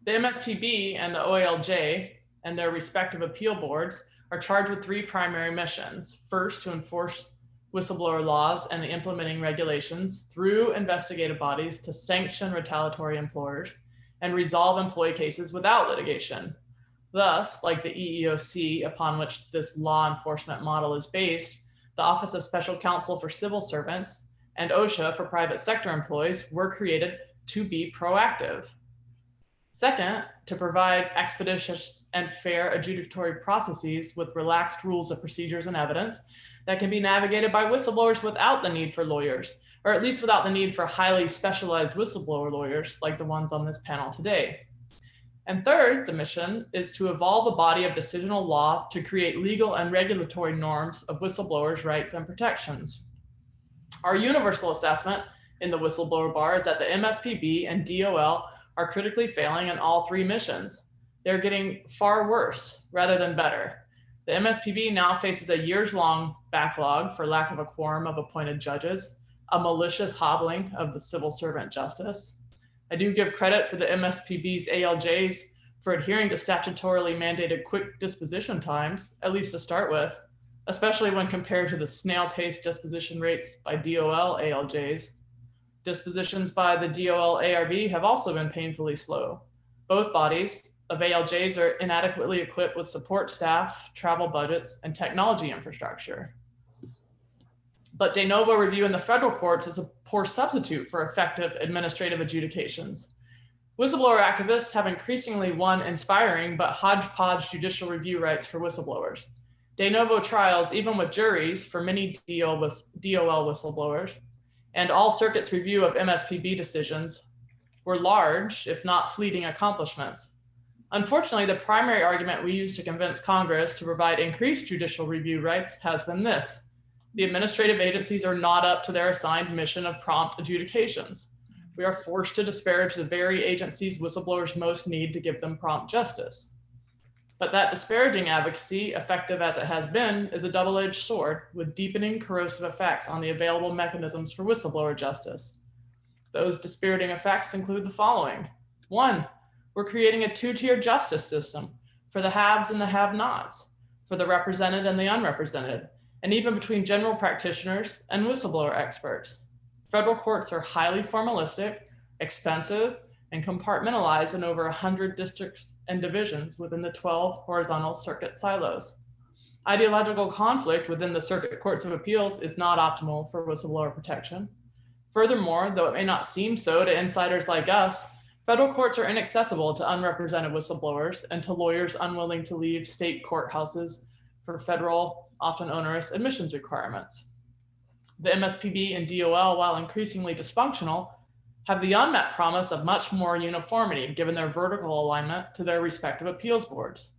The MSPB and the OALJ and their respective appeal boards are charged with three primary missions. First, to enforce whistleblower laws and the implementing regulations through investigative bodies to sanction retaliatory employers and resolve employee cases without litigation. Thus, like the EEOC upon which this law enforcement model is based, the Office of Special Counsel for Civil Servants and OSHA for private sector employees were created to be proactive. Second, to provide expeditious and fair adjudicatory processes with relaxed rules of procedures and evidence that can be navigated by whistleblowers without the need for lawyers, or at least without the need for highly specialized whistleblower lawyers like the ones on this panel today. And third, the mission is to evolve a body of decisional law to create legal and regulatory norms of whistleblowers' rights and protections. Our universal assessment in the whistleblower bar is that the MSPB and DOL are critically failing in all three missions. They're getting far worse rather than better. The MSPB now faces a years-long backlog for lack of a quorum of appointed judges, a malicious hobbling of the civil servant justice. I do give credit for the MSPB's ALJs for adhering to statutorily mandated quick disposition times, at least to start with, especially when compared to the snail-paced disposition rates by DOL ALJs. Dispositions by the DOL ARB have also been painfully slow. Both bodies of ALJs are inadequately equipped with support staff, travel budgets, and technology infrastructure. But de novo review in the federal courts is a poor substitute for effective administrative adjudications. Whistleblower activists have increasingly won inspiring but hodgepodge judicial review rights for whistleblowers. De novo trials, even with juries for many DOL whistleblowers, and all circuits review of MSPB decisions were large, if not fleeting, accomplishments. Unfortunately, the primary argument we use to convince Congress to provide increased judicial review rights has been this: the administrative agencies are not up to their assigned mission of prompt adjudications. We are forced to disparage the very agencies whistleblowers most need to give them prompt justice. But that disparaging advocacy, effective as it has been, is a double-edged sword with deepening corrosive effects on the available mechanisms for whistleblower justice. Those dispiriting effects include the following. One, we're creating a two-tier justice system for the haves and the have-nots, for the represented and the unrepresented, and even between general practitioners and whistleblower experts. Federal courts are highly formalistic, expensive, and compartmentalized in over 100 districts and divisions within the 12 horizontal circuit silos. Ideological conflict within the circuit courts of appeals is not optimal for whistleblower protection. Furthermore, though it may not seem so to insiders like us, federal courts are inaccessible to unrepresented whistleblowers and to lawyers unwilling to leave state courthouses for federal, often onerous admissions requirements. The MSPB and DOL, while increasingly dysfunctional, have the unmet promise of much more uniformity given their vertical alignment to their respective appeals boards.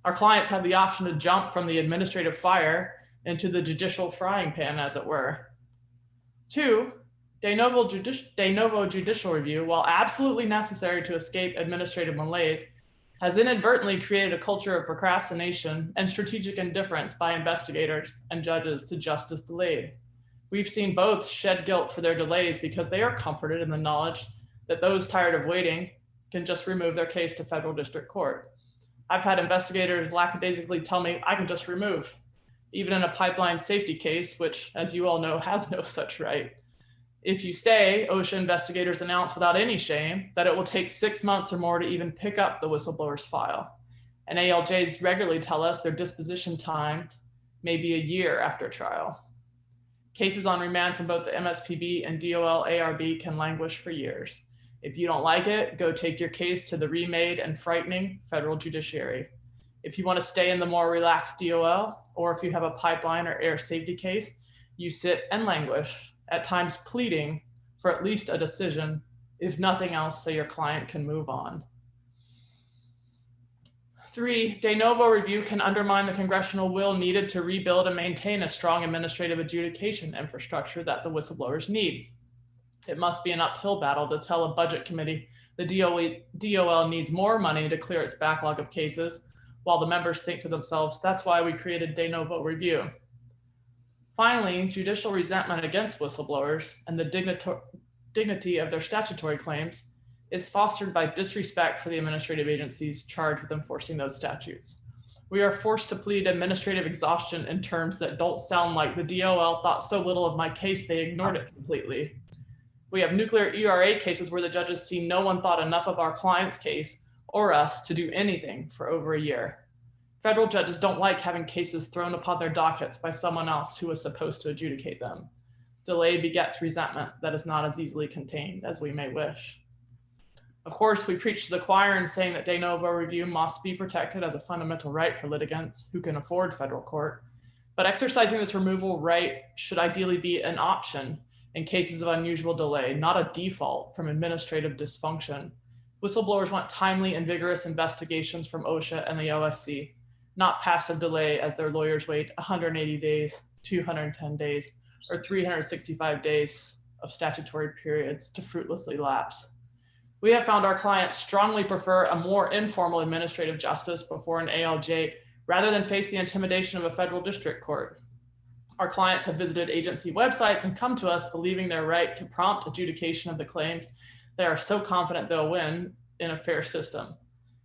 Our clients have the option to jump from the administrative fire into the judicial frying pan, as it were. Two, de novo judicial review, while absolutely necessary to escape administrative malaise, has inadvertently created a culture of procrastination and strategic indifference by investigators and judges to justice delayed. We've seen both shed guilt for their delays because they are comforted in the knowledge that those tired of waiting can just remove their case to federal district court. I've had investigators lackadaisically tell me I can just remove, even in a pipeline safety case, which, as you all know, has no such right. If you stay, OSHA investigators announce without any shame that it will take 6 months or more to even pick up the whistleblower's file. And ALJs regularly tell us their disposition time may be a year after trial. Cases on remand from both the MSPB and DOL ARB can languish for years. If you don't like it, go take your case to the remade and frightening federal judiciary. If you want to stay in the more relaxed DOL, or if you have a pipeline or air safety case, you sit and languish, at times pleading for at least a decision, if nothing else, so your client can move on. 3, de novo review can undermine the congressional will needed to rebuild and maintain a strong administrative adjudication infrastructure that the whistleblowers need. It must be an uphill battle to tell a budget committee the DOL needs more money to clear its backlog of cases, while the members think to themselves, that's why we created de novo review. Finally, judicial resentment against whistleblowers and the dignity of their statutory claims is fostered by disrespect for the administrative agencies charged with enforcing those statutes. We are forced to plead administrative exhaustion in terms that don't sound like the DOL thought so little of my case they ignored it completely. We have nuclear ERA cases where the judges see no one thought enough of our client's case or us to do anything for over a year. Federal judges don't like having cases thrown upon their dockets by someone else who was supposed to adjudicate them. Delay begets resentment that is not as easily contained as we may wish. Of course, we preach to the choir in saying that de novo review must be protected as a fundamental right for litigants who can afford federal court, but exercising this removal right should ideally be an option in cases of unusual delay, not a default from administrative dysfunction. Whistleblowers want timely and vigorous investigations from OSHA and the OSC, not passive delay as their lawyers wait 180 days, 210 days, or 365 days of statutory periods to fruitlessly lapse. We have found our clients strongly prefer a more informal administrative justice before an ALJ rather than face the intimidation of a federal district court. Our clients have visited agency websites and come to us believing their right to prompt adjudication of the claims. They are so confident they'll win in a fair system.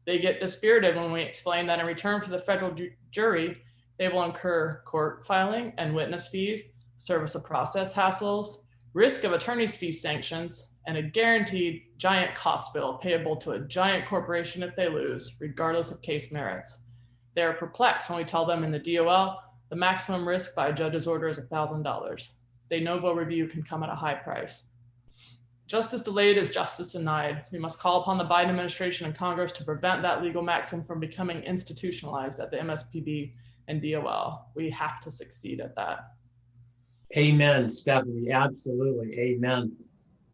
They get dispirited when we explain that in return for the federal jury, they will incur court filing and witness fees, service of process hassles, risk of attorney's fee sanctions, and a guaranteed giant cost bill payable to a giant corporation if they lose, regardless of case merits. They are perplexed when we tell them in the DOL, the maximum risk by a judge's order is $1,000. De novo review can come at a high price. Justice delayed is justice denied. We must call upon the Biden administration and Congress to prevent that legal maxim from becoming institutionalized at the MSPB and DOL. We have to succeed at that. Amen, Stephanie. Absolutely. Amen.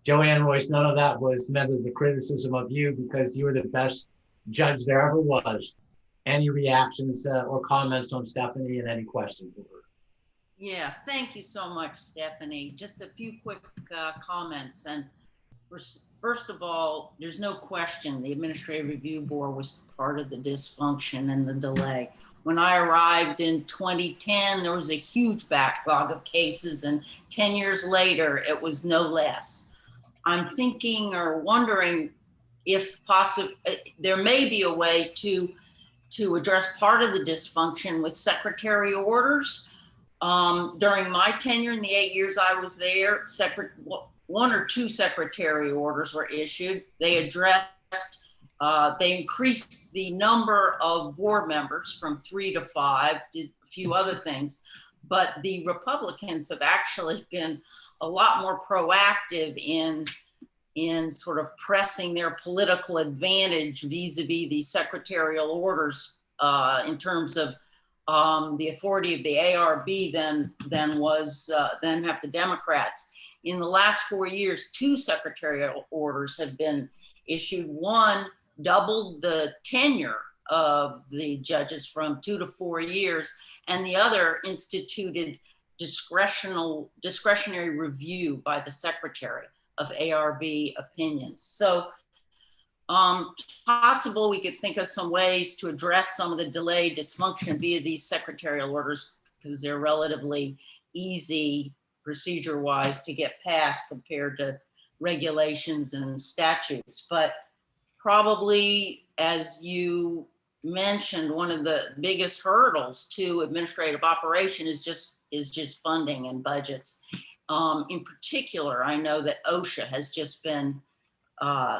Joanne Royce, none of that was meant as a criticism of you because you were the best judge there ever was. Any reactions or comments on Stephanie and any questions? Yeah, thank you so much, Stephanie. Just a few quick comments. And first of all, there's no question the Administrative Review Board was part of the dysfunction and the delay. When I arrived in 2010, there was a huge backlog of cases, and 10 years later, it was no less. I'm thinking or wondering if possible, there may be a way to address part of the dysfunction with secretarial orders. During my tenure in the 8 years I was there, one or two secretarial orders were issued. They increased the number of board members from 3 to 5, did a few other things, but the Republicans have actually been a lot more proactive in sort of pressing their political advantage vis-a-vis the secretarial orders in terms of the authority of the ARB than have the Democrats. In the last 4 years, 2 secretarial orders have been issued. One doubled the tenure of the judges from 2 to 4 years, and the other instituted discretionary review by the secretary of ARB opinions. So possible we could think of some ways to address some of the delay dysfunction via these secretarial orders because they're relatively easy procedure-wise to get passed compared to regulations and statutes. But probably, as you mentioned, one of the biggest hurdles to administrative operation is just funding and budgets. In particular, I know that OSHA has just been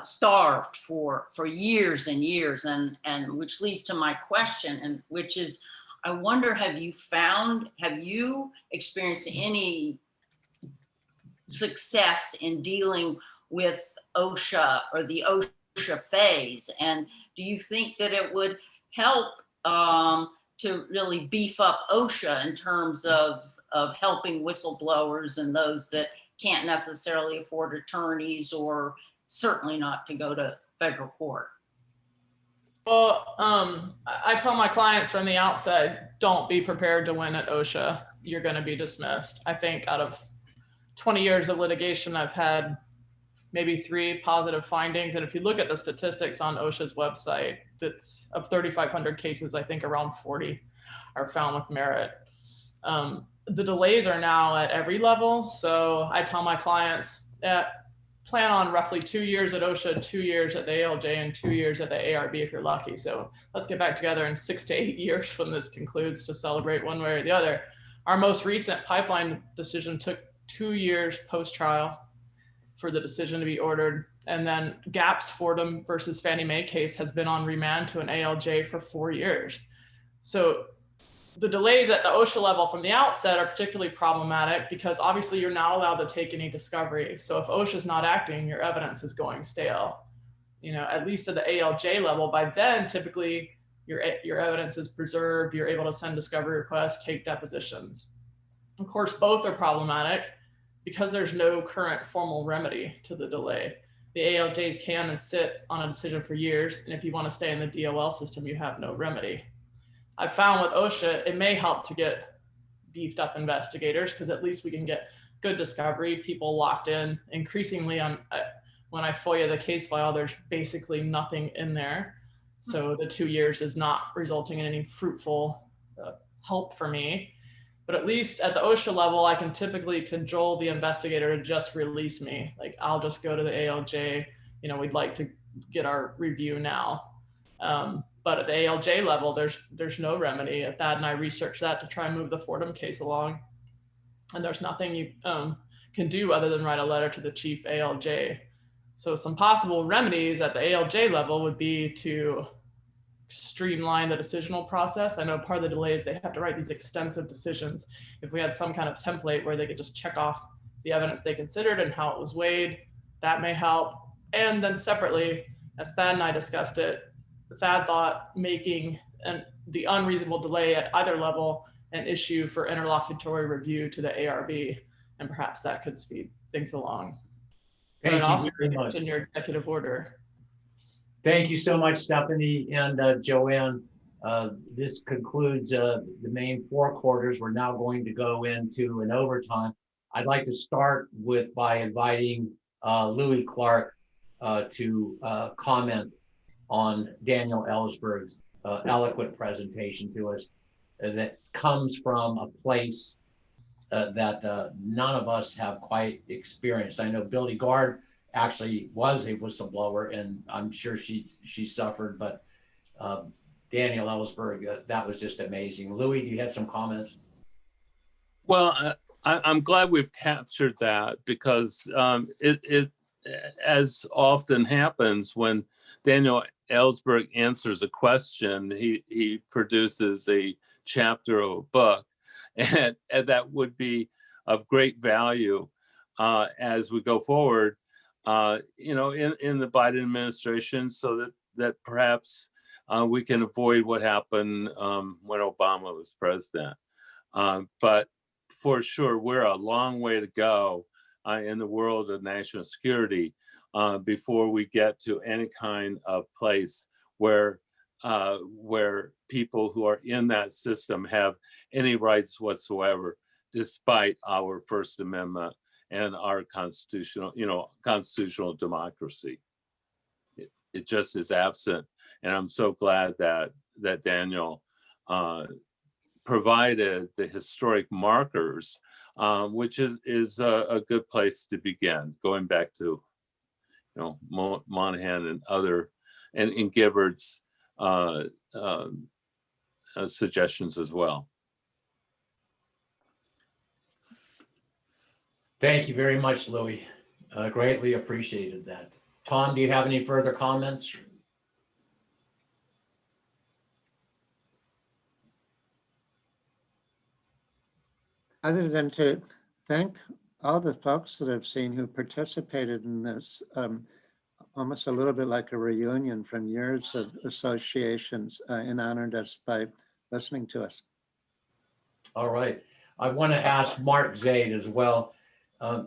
starved for years and years, and which leads to my question, and which is, I wonder, have you experienced any success in dealing with OSHA or the OSHA phase? And do you think that it would help to really beef up OSHA in terms of helping whistleblowers and those that can't necessarily afford attorneys or certainly not to go to federal court? Well, I tell my clients from the outset, don't be prepared to win at OSHA. You're going to be dismissed. I think out of 20 years of litigation, I've had maybe 3 positive findings. And if you look at the statistics on OSHA's website, that's of 3,500 cases, I think around 40 are found with merit. The delays are now at every level. So I tell my clients that plan on roughly 2 years at OSHA, 2 years at the ALJ, and 2 years at the ARB if you're lucky. So let's get back together in 6 to 8 years when this concludes to celebrate one way or the other. Our most recent pipeline decision took 2 years post-trial for the decision to be ordered. And then Gap's Fordham versus Fannie Mae case has been on remand to an ALJ for 4 years. So the delays at the OSHA level from the outset are particularly problematic because obviously you're not allowed to take any discovery. So if OSHA's not acting, your evidence is going stale. At least at the ALJ level, by then, typically your evidence is preserved, you're able to send discovery requests, take depositions. Of course, both are problematic because there's no current formal remedy to the delay. The ALJs can and sit on a decision for years, and if you want to stay in the DOL system, you have no remedy. I found with OSHA, it may help to get beefed up investigators because at least we can get good discovery, people locked in. Increasingly, when I FOIA the case file, there's basically nothing in there. So the 2 years is not resulting in any fruitful help for me. But at least at the OSHA level, I can typically cajole the investigator to just release me. Like, I'll just go to the ALJ, we'd like to get our review now. But at the ALJ level, there's no remedy. Thad and I researched that to try and move the Fordham case along. And there's nothing you can do other than write a letter to the chief ALJ. So some possible remedies at the ALJ level would be to streamline the decisional process. I know part of the delay is they have to write these extensive decisions. If we had some kind of template where they could just check off the evidence they considered and how it was weighed, that may help. And then separately, as Thad and I discussed it, Thad thought making the unreasonable delay at either level an issue for interlocutory review to the ARB, and perhaps that could speed things along. Thank you very much. In your executive order. Thank you so much, Stephanie and Joanne. This concludes the main 4 quarters. We're now going to go into an overtime. I'd like to start by inviting Louis Clark to comment on Daniel Ellsberg's eloquent presentation to us that comes from a place that none of us have quite experienced. I know Billy Gard actually was a whistleblower, and I'm sure she suffered, but Daniel Ellsberg, that was just amazing. Louis, do you have some comments? Well, I'm glad we've captured that because it as often happens when Daniel Ellsberg answers a question, he produces a chapter of a book, and that would be of great value as we go forward, in the Biden administration, so that perhaps we can avoid what happened when Obama was president. But for sure, we're a long way to go in the world of national security before we get to any kind of place where people who are in that system have any rights whatsoever, despite our First Amendment and our constitutional democracy. It just is absent, and I'm so glad that Daniel provided the historic markers, which is a good place to begin. Going back to Monahan and other and in Gibbard's suggestions as well. Thank you very much, Louis. Greatly appreciated that. Tom, do you have any further comments? Other than to thank all the folks that I've seen who participated in this, almost a little bit like a reunion from years of associations, and honored us by listening to us. All right. I want to ask Mark Zaid as well.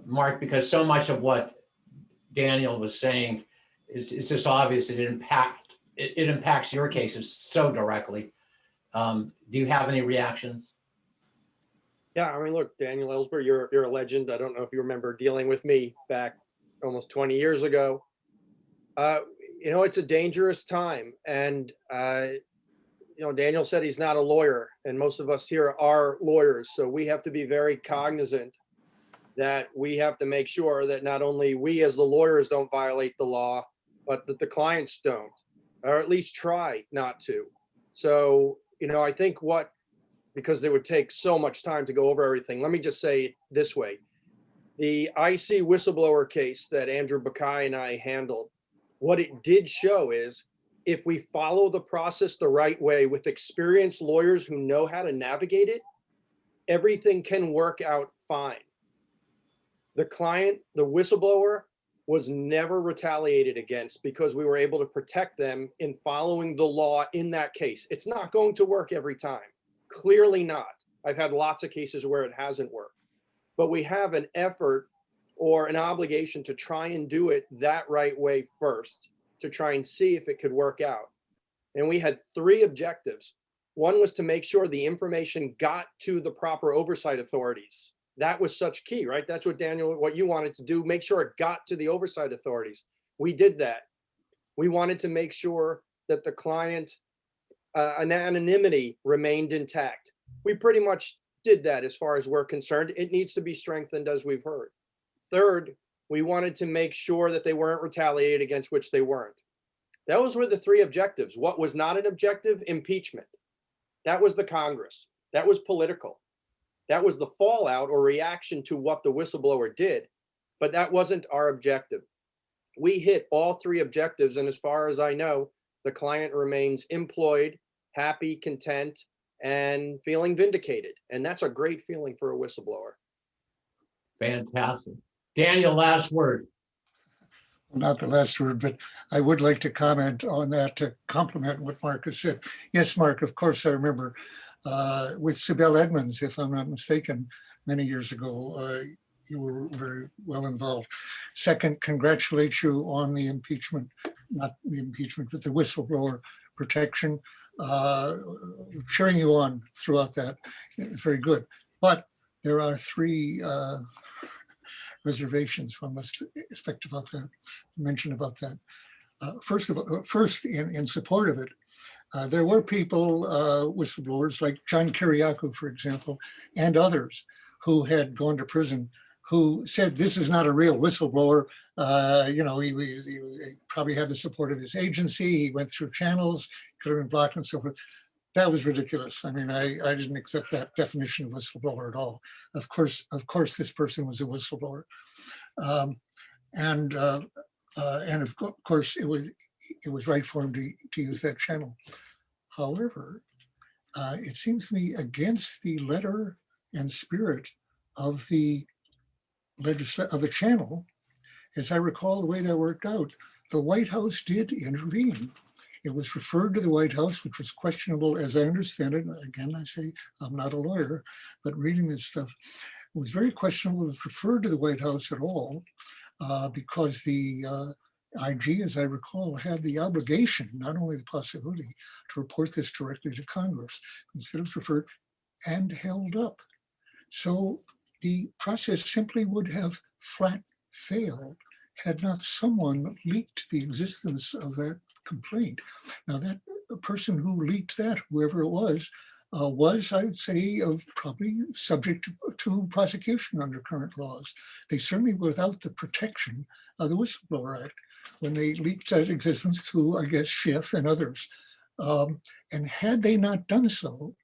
Mark, because so much of what Daniel was saying is just obvious. It impacts your cases so directly. Do you have any reactions? Yeah, I mean, look, Daniel Ellsberg, you're a legend. I don't know if you remember dealing with me back almost 20 years ago. It's a dangerous time. And, Daniel said he's not a lawyer, and most of us here are lawyers. So we have to be very cognizant that we have to make sure that not only we as the lawyers don't violate the law, but that the clients don't, or at least try not to. So, I think because it would take so much time to go over everything, let me just say it this way. The IC whistleblower case that Andrew Buckeye and I handled, what it did show is if we follow the process the right way with experienced lawyers who know how to navigate it, everything can work out fine. The client, the whistleblower, was never retaliated against because we were able to protect them in following the law in that case. It's not going to work every time. Clearly not. I've had lots of cases where it hasn't worked. But we have an effort or an obligation to try and do it that right way first, to try and see if it could work out. And we had 3 objectives. One was to make sure the information got to the proper oversight authorities. That was such key, right? That's what Daniel, what you wanted to do, make sure it got to the oversight authorities. We did that. We wanted to make sure that the client anonymity remained intact. We pretty much did that as far as we're concerned. It needs to be strengthened, as we've heard. Third, we wanted to make sure that they weren't retaliated against, which they weren't. Those were the 3 objectives. What was not an objective? Impeachment. That was the Congress. That was political. That was the fallout or reaction to what the whistleblower did, but that wasn't our objective. We hit all 3 objectives, and as far as I know, the client remains employed, happy, content, and feeling vindicated. And that's a great feeling for a whistleblower. Fantastic. Daniel, last word. Not the last word, but I would like to comment on that to complement what Mark has said. Yes, Mark, of course, I remember with Sibel Edmonds, if I'm not mistaken, many years ago, you were very well involved. Second, congratulate you on the impeachment, not the impeachment, but the whistleblower protection, cheering you on throughout that. It's very good. But there are 3 reservations one must expect about that, mention about that. First, in support of it, there were people, whistleblowers like John Kiriakou, for example, and others who had gone to prison who said this is not a real whistleblower. He probably had the support of his agency. He went through channels, could have been blocked and so forth. That was ridiculous. I mean, I didn't accept that definition of whistleblower at all. Of course, this person was a whistleblower. And of course, it was right for him to use that channel. However, it seems to me against the letter and spirit of the channel, as I recall the way that worked out, the White House did intervene. It was referred to the White House, which was questionable, as I understand it. Again, I say I'm not a lawyer, but reading this stuff, it was very questionable. It was referred to the White House at all because the IG, as I recall, had the obligation, not only the possibility, to report this directly to Congress. Instead, it was referred and held up. So the process simply would have flat failed had not someone leaked the existence of that complaint. Now, that person who leaked that, whoever it was, I would say, probably subject to prosecution under current laws. They certainly were without the protection of the Whistleblower Act when they leaked that existence to, I guess, Schiff and others. And had they not done so,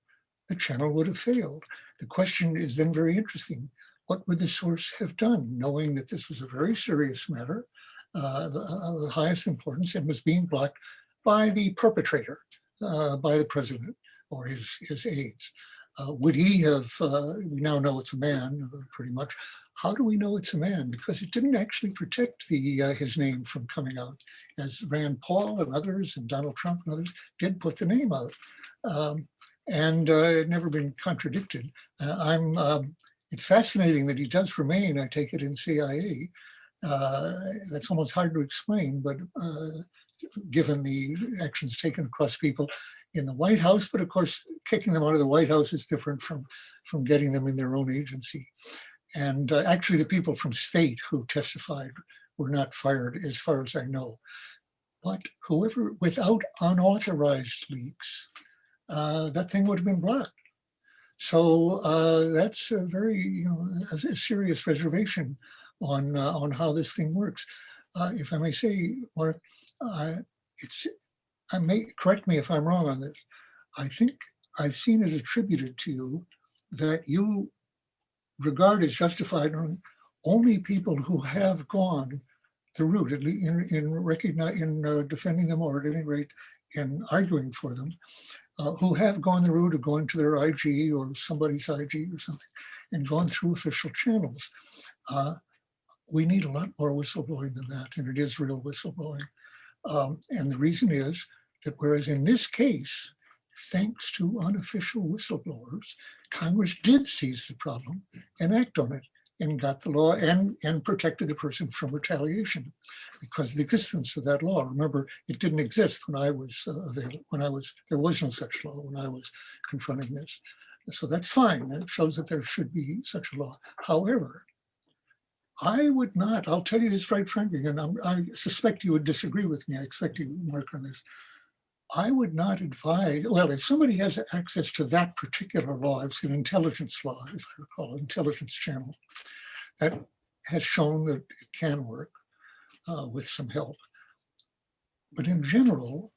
the channel would have failed. The question is then very interesting. What would the source have done, knowing that this was a very serious matter, of the highest importance, and was being blocked by the perpetrator, by the president or his aides? Would he have, we now know it's a man, pretty much. How do we know it's a man? Because it didn't actually protect his name from coming out, as Rand Paul and others, and Donald Trump and others did put the name out. And it had never been contradicted. It's fascinating that he does remain, I take it, in CIA. That's almost hard to explain, but given the actions taken across people in the White House, but of course, kicking them out of the White House is different from getting them in their own agency. And actually, the people from state who testified were not fired, as far as I know. But whoever, without unauthorized leaks, that thing would have been blocked. So that's a very, a serious reservation on how this thing works. If I may say, Mark, correct me if I'm wrong on this. I think I've seen it attributed to you that you regard as justified only people who have gone the route in defending them, or at any rate in arguing for them, who have gone the route of going to their IG or somebody's IG or something and gone through official channels. We need a lot more whistleblowing than that, and it is real whistleblowing. And the reason is that whereas in this case, thanks to unofficial whistleblowers, Congress did seize the problem and act on it and got the law and protected the person from retaliation because of the existence of that law. Remember, it didn't exist when I was there was no such law when I was confronting this. So that's fine. It shows that there should be such a law. However, I would not, I'll tell you this right frankly, and I suspect you would disagree with me. I expect you would work on this. I would not advise, well, if somebody has access to that particular law, it's an intelligence law, if I recall, intelligence channel, that has shown that it can work with some help. But in general,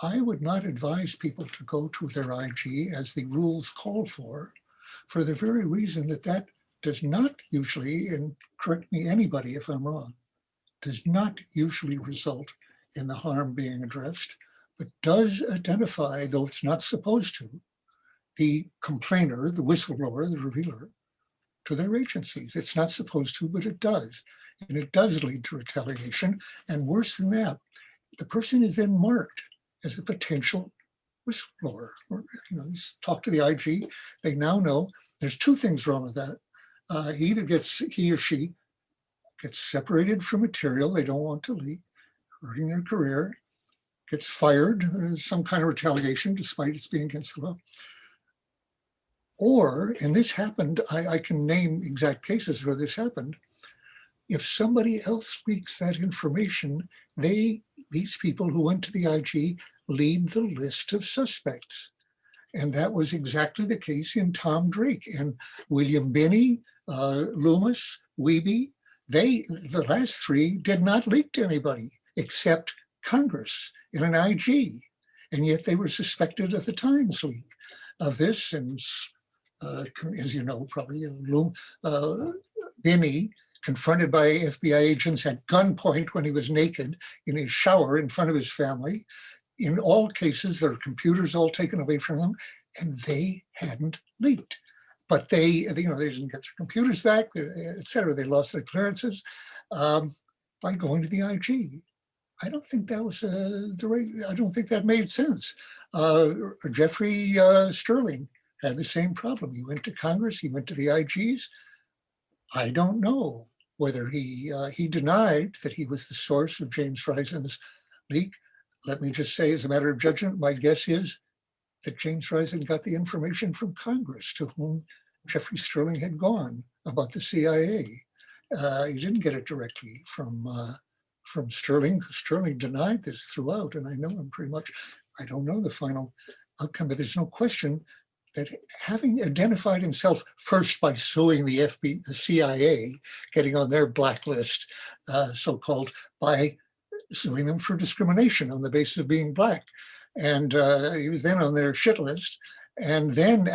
I would not advise people to go to their IG as the rules call for the very reason that that does not usually, and correct me anybody if I'm wrong, does not usually result in the harm being addressed, but does identify, though it's not supposed to, the complainer, the whistleblower, the revealer, to their agencies. It's not supposed to, but it does. And it does lead to retaliation. And worse than that, the person is then marked as a potential whistleblower. Or, he's talked to the IG. They now know there's two things wrong with that. He or she gets separated from material they don't want to leak, hurting their career, gets fired, some kind of retaliation, despite its being against the law. Or, and this happened, I can name exact cases where this happened, if somebody else leaks that information, these people who went to the IG lead the list of suspects. And that was exactly the case in Tom Drake and William Binney, Loomis, Wiebe. The last three did not leak to anybody except Congress in an IG. And yet they were suspected of the Times leak of this. And as you know, probably Binney, confronted by FBI agents at gunpoint when he was naked in his shower in front of his family. In all cases, their computers all taken away from them, and they hadn't leaked. But they didn't get their computers back, et cetera. They lost their clearances by going to the IG. I don't think that was I don't think that made sense. Jeffrey Sterling had the same problem. He went to Congress, he went to the IGs. I don't know whether he denied that he was the source of James Risen's leak. Let me just say, as a matter of judgment, my guess is that James Risen got the information from Congress, to whom Jeffrey Sterling had gone about the CIA. He didn't get it directly from Sterling. Sterling denied this throughout, and I know him pretty much. I don't know the final outcome, but there's no question that having identified himself first by suing the CIA, getting on their blacklist, so-called, by suing them for discrimination on the basis of being Black. And he was then on their shit list. And then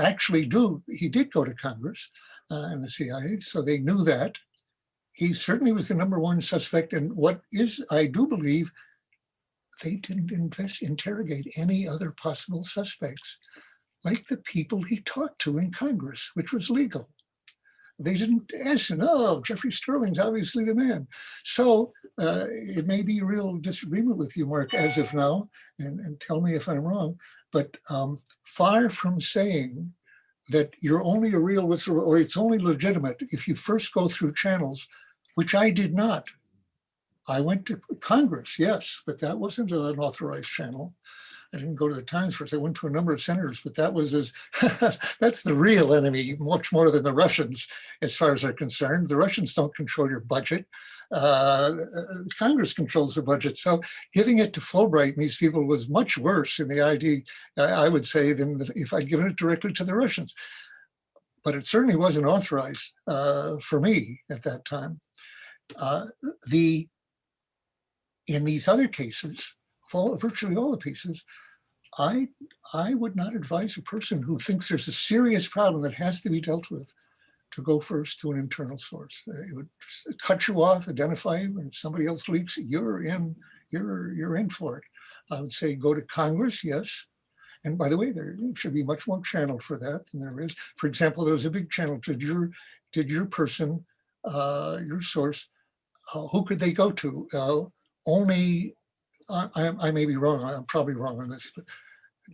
he did go to Congress and the CIA, so they knew that. He certainly was the number one suspect. And I do believe, they didn't interrogate any other possible suspects, like the people he talked to in Congress, which was legal. They didn't ask him, oh, Jeffrey Sterling's obviously the man. So it may be a real disagreement with you, Mark, as of now, and tell me if I'm wrong, but far from saying that you're only a real whistleblower, or it's only legitimate if you first go through channels, which I did not. I went to Congress, yes, but that wasn't an authorized channel. I didn't go to the Times first. I went to a number of senators, but that was that's the real enemy, much more than the Russians, as far as they're concerned. The Russians don't control your budget. Congress controls the budget. So giving it to Fulbright and these people was much worse in the ID, I would say, than if I'd given it directly to the Russians. But it certainly wasn't authorized for me at that time. In these other cases, virtually all the cases, I would not advise a person who thinks there's a serious problem that has to be dealt with to go first to an internal source. It would just cut you off, identify you, and if somebody else leaks it, you're in for it. I would say go to Congress, yes. And by the way, there should be much more channel for that than there is. For example, there was a big channel. Did your person, your source, who could they go to? Only, I may be wrong, I'm probably wrong on this, but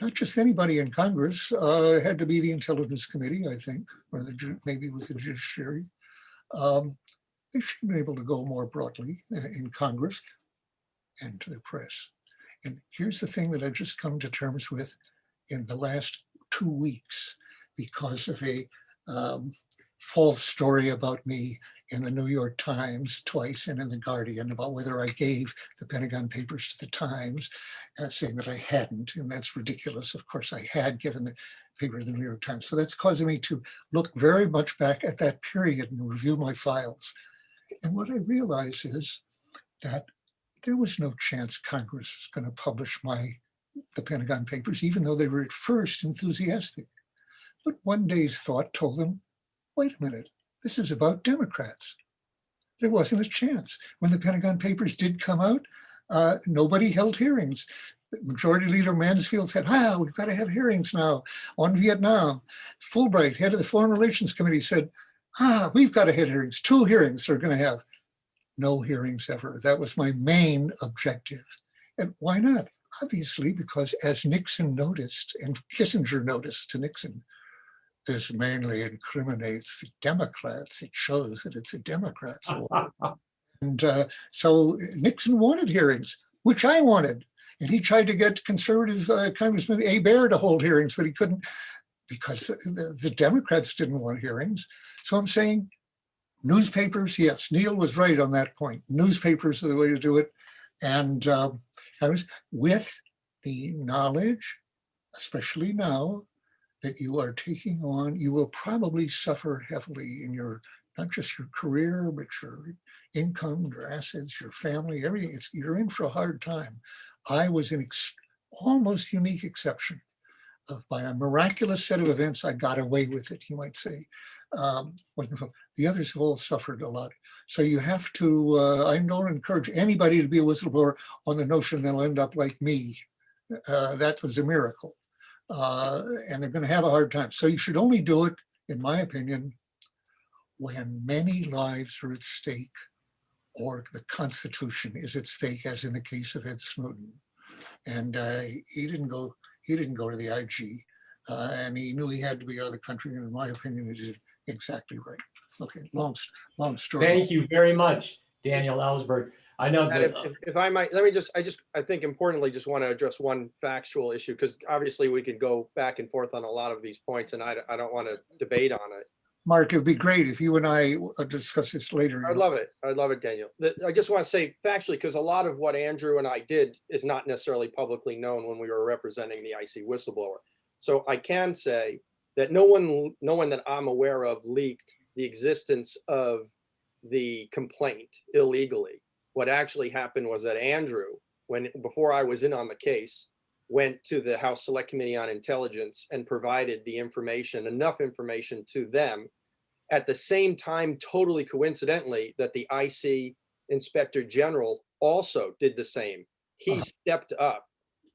not just anybody in Congress. It had to be the Intelligence Committee, I think, or maybe it was the Judiciary. They should have been able to go more broadly in Congress and to the press. And here's the thing that I've just come to terms with in the last 2 weeks because of a false story about me in the New York Times twice and in the Guardian about whether I gave the Pentagon Papers to the Times, saying that I hadn't, and that's ridiculous. Of course, I had given the paper to the New York Times. So that's causing me to look very much back at that period and review my files. And what I realize is that there was no chance Congress was going to publish the Pentagon Papers, even though they were at first enthusiastic. But one day's thought told them, wait a minute, this is about Democrats. There wasn't a chance. When the Pentagon Papers did come out, nobody held hearings. Majority Leader Mansfield said, we've got to have hearings now on Vietnam. Fulbright, head of the Foreign Relations Committee, said, we've got to have hearings. 2 hearings they're going to have. No hearings ever. That was my main objective. And why not? Obviously, because as Nixon noticed, and Kissinger noticed to Nixon, this mainly incriminates the Democrats. It shows that it's a Democrats' war. And so Nixon wanted hearings, which I wanted. And he tried to get conservative Congressman Ellsberg to hold hearings, but he couldn't because the Democrats didn't want hearings. So I'm saying newspapers, yes, Neil was right on that point. Newspapers are the way to do it. And I was with the knowledge, especially now, that you are taking on, you will probably suffer heavily in your, not just your career, but your income, your assets, your family, everything. You're in for a hard time. I was an almost unique exception. By a miraculous set of events, I got away with it, you might say. The others have all suffered a lot. So you have to, I don't encourage anybody to be a whistleblower on the notion they'll end up like me. That was a miracle. And they're going to have a hard time. So you should only do it, in my opinion, when many lives are at stake or the Constitution is at stake, as in the case of Ed Snowden. And he didn't go to the IG, and he knew he had to be out of the country. And in my opinion, he did exactly right. Okay, long story. Thank you very much, Daniel Ellsberg. I know that if I might, let me I think importantly, just want to address one factual issue, because obviously we could go back and forth on a lot of these points, and I don't want to debate on it. Mark, it'd be great if you and I discuss this later. I'd love it. I'd love it, Daniel. I just want to say factually, because a lot of what Andrew and I did is not necessarily publicly known when we were representing the IC whistleblower. So I can say that no one that I'm aware of leaked the existence of the complaint illegally. What actually happened was that Andrew, before I was in on the case, went to the House Select Committee on Intelligence and provided the information, enough information to them. At the same time, totally coincidentally, that the IC Inspector General also did the same. He stepped up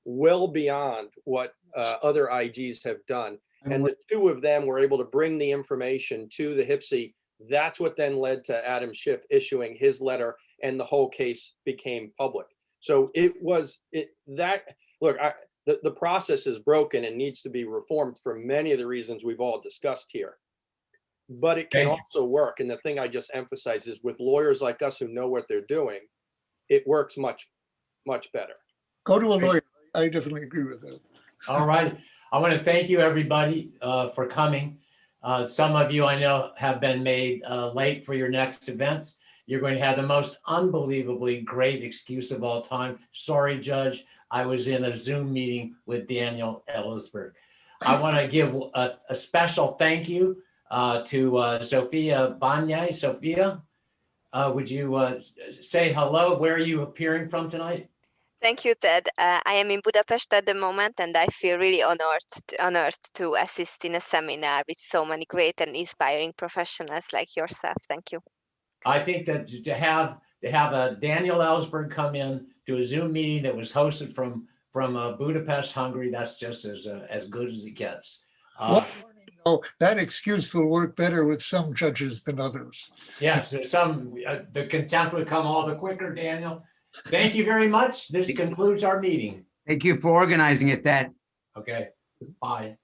well beyond what other IGs have done. And the 2 of them were able to bring the information to the HPSCI. That's what then led to Adam Schiff issuing his letter, and the whole case became public. So the process is broken and needs to be reformed for many of the reasons we've all discussed here. But it can also work. And the thing I just emphasize is with lawyers like us who know what they're doing, it works much, much better. Go to a lawyer. I definitely agree with that. All right. I want to thank you, everybody, for coming. Some of you I know have been made late for your next events. You're going to have the most unbelievably great excuse of all time. Sorry, Judge, I was in a Zoom meeting with Daniel Ellsberg. I want to give a special thank you to Sophia Banyai. Sophia, would you say hello? Where are you appearing from tonight? Thank you, Ted. I am in Budapest at the moment, and I feel really honored to assist in a seminar with so many great and inspiring professionals like yourself. Thank you. I think that to have a Daniel Ellsberg come in to a Zoom meeting that was hosted from Budapest, Hungary, that's just as good as it gets. Oh, that excuse will work better with some judges than others. Yes, the contempt would come all the quicker, Daniel. Thank you very much. This concludes our meeting. Thank you for organizing it, Ted. Okay, bye.